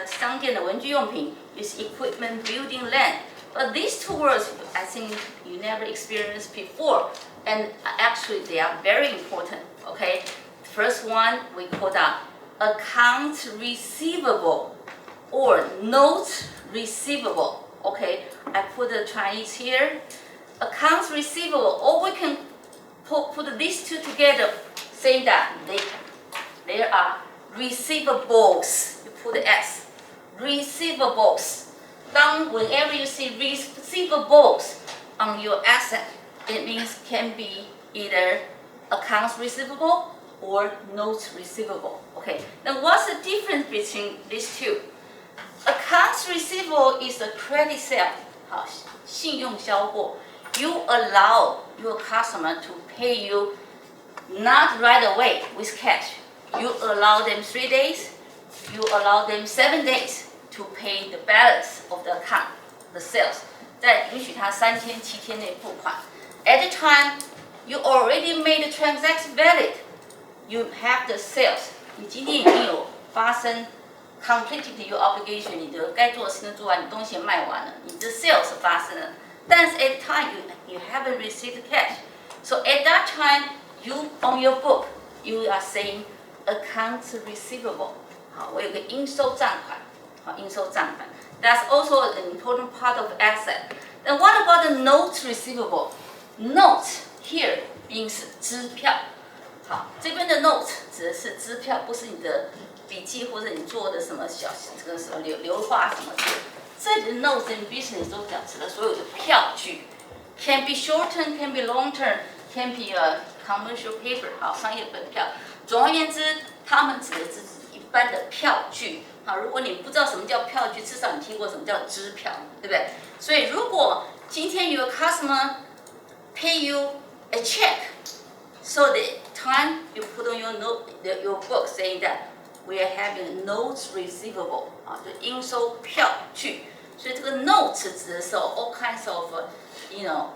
[SPEAKER 1] 商店的文具用品, you see equipment, building, land. But these two words, I think you never experienced before. And actually, they are very important. Okay, the first one we call that accounts receivable or notes receivable. Okay, I put the Chinese here. Accounts receivable, or we can put these two together, saying that there are receivables. You put the S. Receivables. Whenever you see receivables on your asset, it means can be either accounts receivable or notes receivable. Okay, now what's the difference between these two? Accounts receivable is a credit sale, 好，信用销货. You allow your customer to pay you not right away with cash. You allow them 3 days, you allow them 7 days to pay the balance of the account, the sales. 再允许他3天、7天内付款。At the time, you already made the transaction valid. You have the sales. 你今天已经有发生 completed your obligation， 你的该做的事情做完，你东西也卖完了，你的 sales 发生了。但是 at the time you haven't received cash. So at that time, you on your book, you are saying accounts receivable. 好，我有个应收账款。好，应收账款。That's also an important part of asset. Then what about the notes receivable? Notes here means 支票。好，这边的 notes 指的是支票，不是你的笔记或者你做的什么这个什么流画什么的。这里的 notes in business 都表示了所有的票据。Can be short term, can be long term, can be a commercial paper. 好，商业本票。总而言之，它们指的是一般的票据。好，如果你不知道什么叫票据，至少你听过什么叫支票，对不对？所以如果今天 your customer pay you a check, so the time you put on your your book saying that we are having notes receivable 啊，就应收票据。所以这个 notes 指的是 all kinds of you know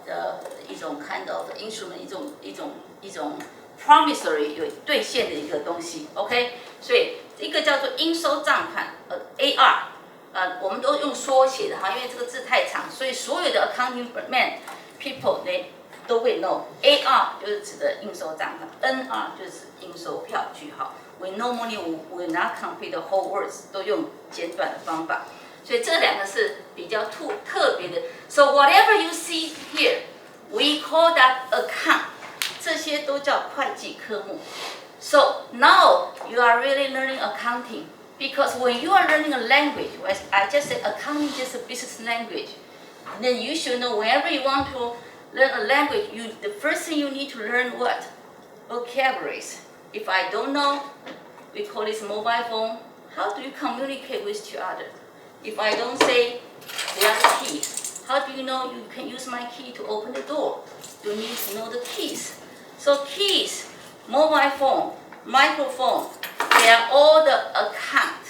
[SPEAKER 1] 一种 kind of instrument， 一种 promissory 有兑现的一个东西 ，OK？ 所以一个叫做应收账款AR， 我们都用缩写的哈，因为这个字太长，所以所有的 accounting man people 都会 know AR 就是指的应收账款 ，NR 就是指应收票据哈。We normally will not complete the whole words， 都用简短的方法，所以这两个是比较特别的。So whatever you see here, we call that account。这些都叫会计科目。So now you are really learning accounting because when you are learning a language, as I just said, accounting is a business language. Then you should know whenever you want to learn a language, the first thing you need to learn what? Vocabularies. If I don't know, we call this mobile phone. How do you communicate with each other? If I don't say there are keys, how do you know you can use my key to open the door? You need to know the keys. So keys, mobile phone, microphone, they are all the account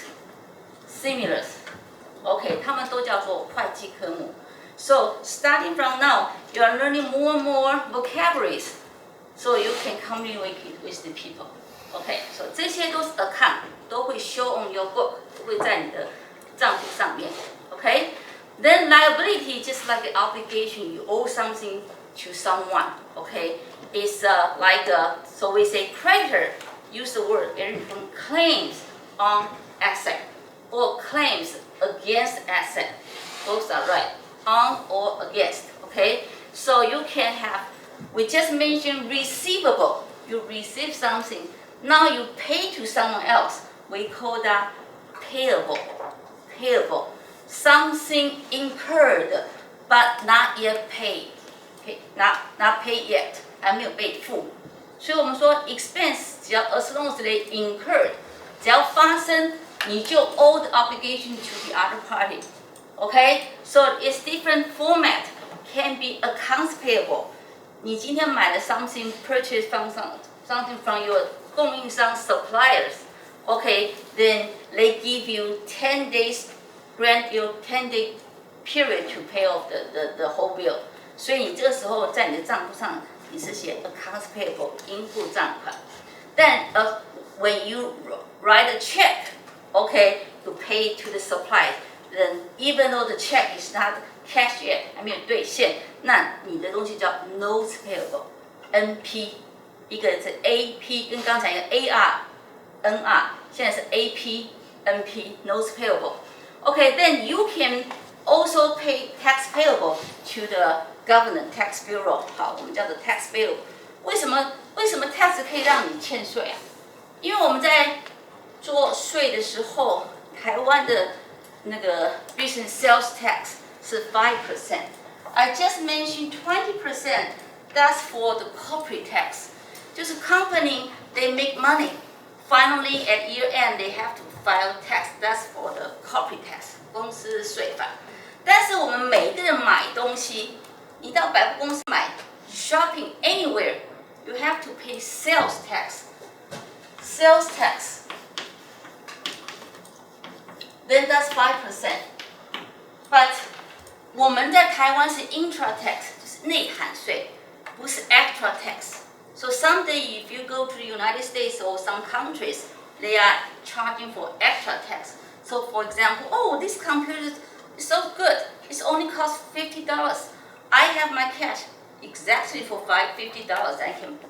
[SPEAKER 1] similar. Okay, 它们都叫做会计科目。So starting from now, you are learning more and more vocabularies, so you can communicate with the people. Okay, so 这些都是 account， 都会 show on your book， 都会在你的账簿上面。Okay, then liability just like an obligation, you owe something to someone. Okay, it's like so we say creditor. Use the word from claims on asset or claims against asset. Both are right. On or against. Okay, so you can have. We just mentioned receivable. You receive something. Now you pay to someone else. We call that payable. Payable. Something incurred but not yet paid. Okay, not paid yet. 还没有被付。所以我们说 expense 只要 as long as they incurred， 只要发生，你就 owe the obligation to the other party. Okay, so it's different format. Can be accounts payable. 你今天买了 something purchase from something from your 供应商 suppliers. Okay, then they give you 10 days, grant you 10-day period to pay off the whole bill. 所以你这个时候在你的账簿上你是写 accounts payable 应付账款。Then when you write a check, okay, to pay to the supplier, then even though the check is not cash yet, 还没有兑现，那你的东西叫 notes payable, NP， 一个是 AP， 跟刚才一个 AR、NR， 现在是 AP、NP, notes payable. Okay, then you can also pay tax payable to the government tax bureau. 好，我们叫做 tax bill. 为什么 tax 可以让你欠税啊？因为我们在做税的时候，台湾的那个 business sales tax 是 5%. I just mentioned 20%. That's for the corporate tax. 就是 company they make money. Finally at year end they have to file tax. That's for the corporate tax. 公司税法。但是我们每个人买东西，你到百货公司买 shopping anywhere, you have to pay sales tax. Sales tax. Then that's 5%. But 我们在台湾是 intra tax， 就是内含税，不是 extra tax. So someday if you go to the United States or some countries, they are charging for extra tax. So for example, oh, this computer is so good. It's only cost $50. I have my cash exactly for $50.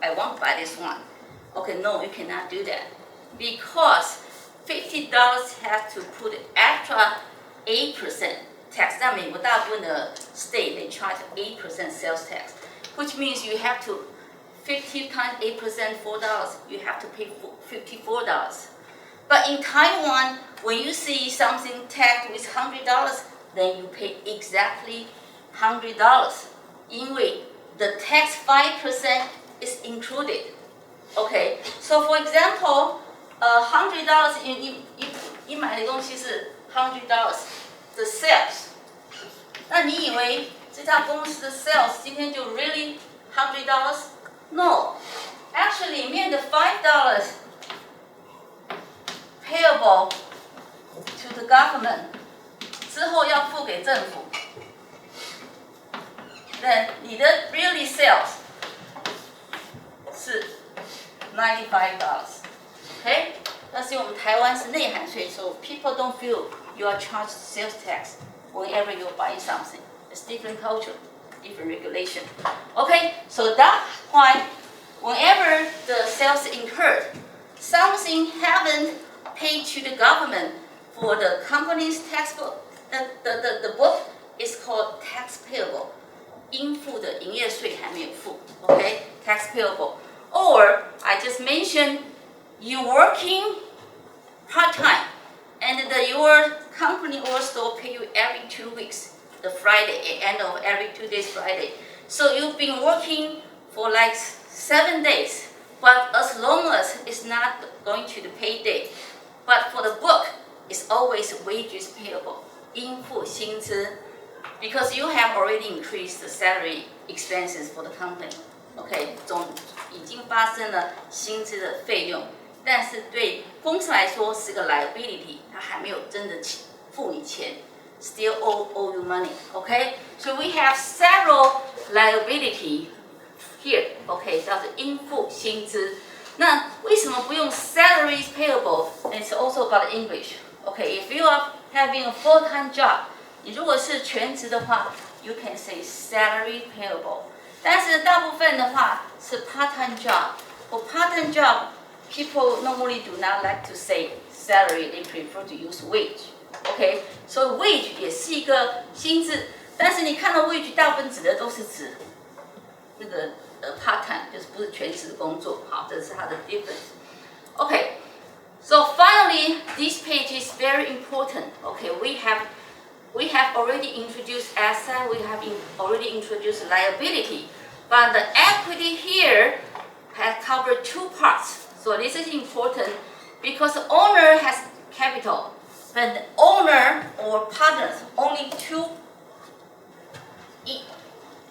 [SPEAKER 1] I want to buy this one. Okay, no, you cannot do that because $50 have to put extra 8% tax. 在美国大部分的 state they charge 8% sales tax, which means you have to 50 times 8% $4. You have to pay $54. But in Taiwan, when you see something taxed with $100, then you pay exactly $100. 因为 the tax 5% is included. Okay, so for example, $100 你买的东西是$100 的 sales， 那你以为这家公司的 sales 今天就 really $100？ No, actually 里面的$5 payable to the government 之后要付给政府。Then 你的 really sales 是$95 ，OK？ 但是我们台湾是内涵税， so people don't feel you are charged sales tax whenever you're buying something. It's different culture, different regulation. Okay, so that's why whenever the sales incurred, something haven't paid to the government for the company's tax book, the book is called tax payable. 应付的营业税还没有付 ，OK, tax payable. Or I just mentioned you working part-time and your company or store pay you every 2 weeks, the Friday, end of every 2 days Friday. So you've been working for like 7 days, but as long as it's not going to the payday, but for the book, it's always wages payable, 应付薪资 because you have already increased the salary expenses for the company. OK, 已经发生了薪资的费用，但是对公司来说是个 liability， 它还没有真的付你钱 ，still owe you money. OK, so we have several liability here. OK, 叫做应付薪资。那为什么不用 salaries payable? It's also about English. OK, if you are having a full-time job, 你如果是全职的话 ，you can say salary payable. 但是大部分的话是 part-time job. For part-time job, people normally do not like to say salary. They prefer to use wage. OK, so wage 也是一个薪资，但是你看到 wage 大部分指的都是指那个part-time， 就是不是全职工作。好，这是它的 difference. OK, so finally, this page is very important. OK, we have already introduced asset, we have already introduced liability, but the equity here has covered 2 parts. So this is important because the owner has capital, but the owner or partners, only 2,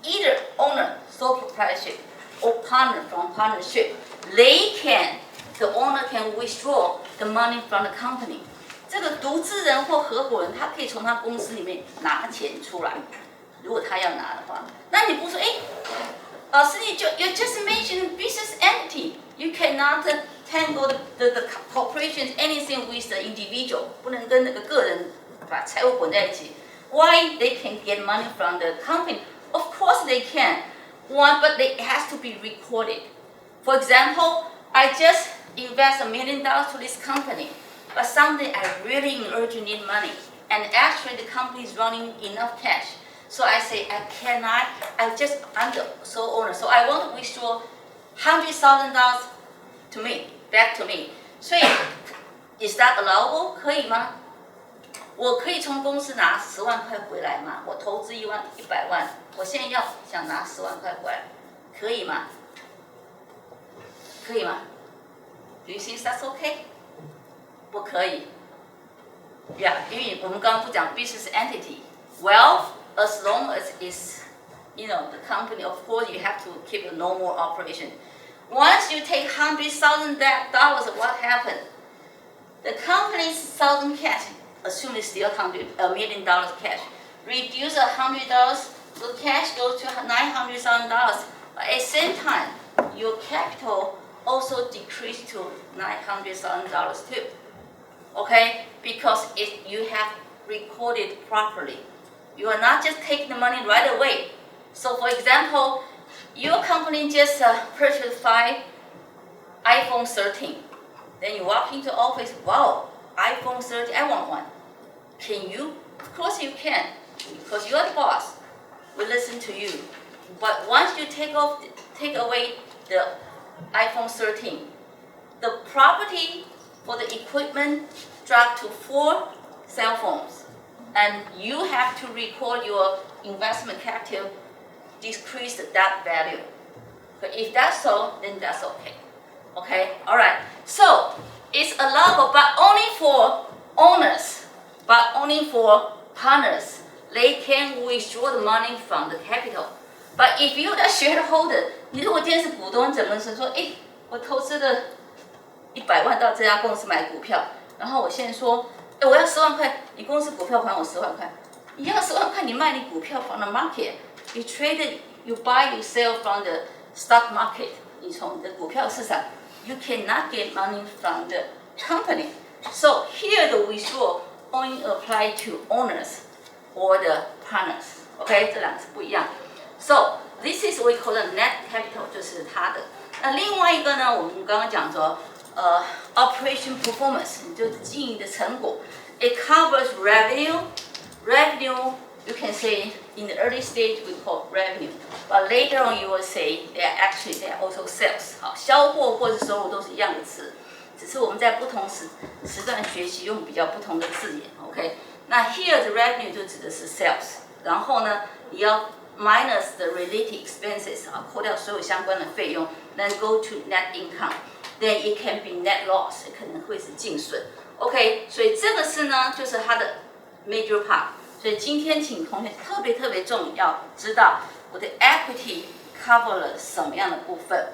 [SPEAKER 1] either owner, sole proprietorship, or partner from partnership, the owner can withdraw the money from the company. 这个独资人或合伙人，他可以从他公司里面拿钱出来，如果他要拿的话，那你不说，老师you just mentioned business entity, you cannot tangle the corporations anything with the individual， 不能跟那个个人把财务混在一起。Why they can get money from the company? Of course they can, but it has to be recorded. For example, I just invest $1 million to this company. But someday I really in urgent need money, and actually the company is running enough cash. So I say I'm the sole owner, so I want to withdraw $100,000 to me, back to me. 所以 is that allowable? 可以吗？我可以从公司拿10万块回来吗？我投资100万，我现在想拿10万块回来，可以吗？可以吗？ Do you think that's okay? 不可以 ，Yeah， 因为我们刚刚不讲 business entity. Well, as long as it's, the company, of course you have to keep a normal operation. Once you take $100,000, what happened? The company's 1,000 cash, assume it's still $1 million cash, reduce $100, so cash goes to $900,000. But at the same time, your capital also decreased to $900,000 too. Okay, because you have recorded properly. You are not just taking the money right away. So for example, your company just purchased 5 iPhone 13. Then you walk into office, wow, iPhone 13, I want one. Can you? Of course you can, because you're the boss. We listen to you. But once you take away the iPhone 13, the property for the equipment dropped to 4 cell phones. And you have to record your investment capital decrease that value. But if that's so, then that's okay. Okay, all right. So it's allowable, but only for owners, but only for partners. They can withdraw the money from the capital. But if you're the shareholder, 你如果今天是股东，怎么是说，我投资了100万到这家公司买股票，然后我现在说，我要10万块，你公司股票还我10万块，你要10万块，你卖你股票 from the market， you trade, you buy, you sell from the stock market， 你从你的股票市场 ，you cannot get money from the company. So here the withdrawal only apply to owners or the partners. OK， 这两个是不一样。So this is we call the net capital， 就是它的。那另外一个呢，我们刚刚讲说，operation performance， 就是经营的成果。It covers revenue. Revenue, you can say in the early stage we call revenue, but later on you will say they are also sales. 好，销货或是收入都是一样的词，只是我们在不同时段学习用比较不同的字眼。OK， 那 here the revenue 就指的是 sales， 然后呢，你要 minus the related expenses， 啊，扣掉所有相关的费用 ，then go to net income， then it can be net loss， 可能会是净损。OK， 所以这个是呢，就是它的 major part。所以今天请同学特别重要知道我的 equity cover 了什么样的部分。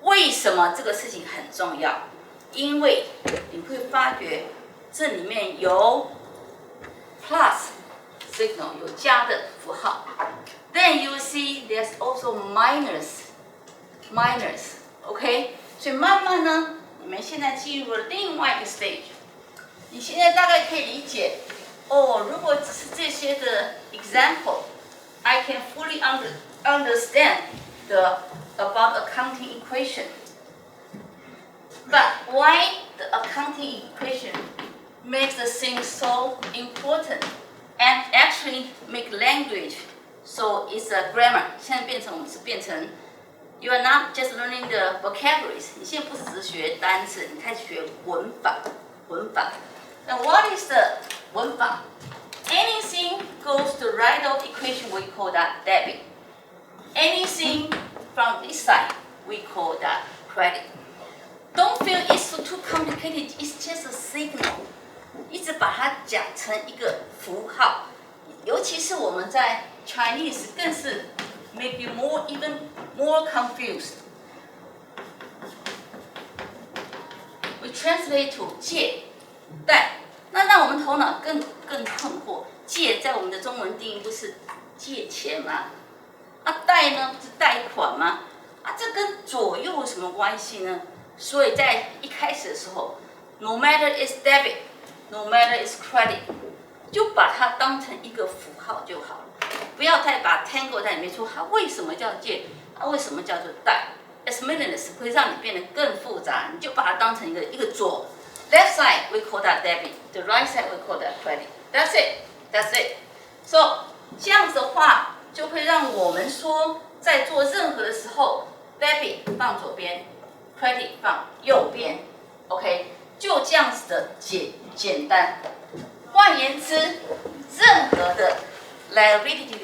[SPEAKER 1] 为什么这个事情很重要？因为你会发觉这里面有 plus signal 有加的符号。Then you see there's also minus，OK？ 所以慢慢呢，你们现在进入了另外一个 stage。你现在大概可以理解，如果只是这些的 example，I can fully understand about accounting equation. But why the accounting equation makes the thing so important and actually make language? So it's a grammar. 现在我们是变成 you are not just learning the vocabularies. 你现在不是只学单词，你开始学文法。Now what is the 文法？ Anything goes to right of equation, we call that debit. Anything from this side, we call that credit. Don't feel it's too complicated. It's just a signal. 一直把它讲成一个符号，尤其是我们在 Chinese 更是 make you even more confused. We translate to 借贷，那让我们头脑更困惑。借在我们的中文定义不是借钱吗？贷呢不是贷款吗？这跟左右有什么关系呢？所以在一开始的时候 ，no matter is debit, no matter is credit， 就把它当成一个符号就好了，不要再把 tangle 在里面说，为什么叫借？为什么叫做贷 ？As meaningless 会让你变得更复杂，你就把它当成一个左 ，left side we call that debit, the right side we call that credit. That's it. So 这样子的话，就会让我们说，在做任何的时候 ，debit 放左边 ，credit 放右边 ，OK， 就这样子的简单。换言之，任何的 liability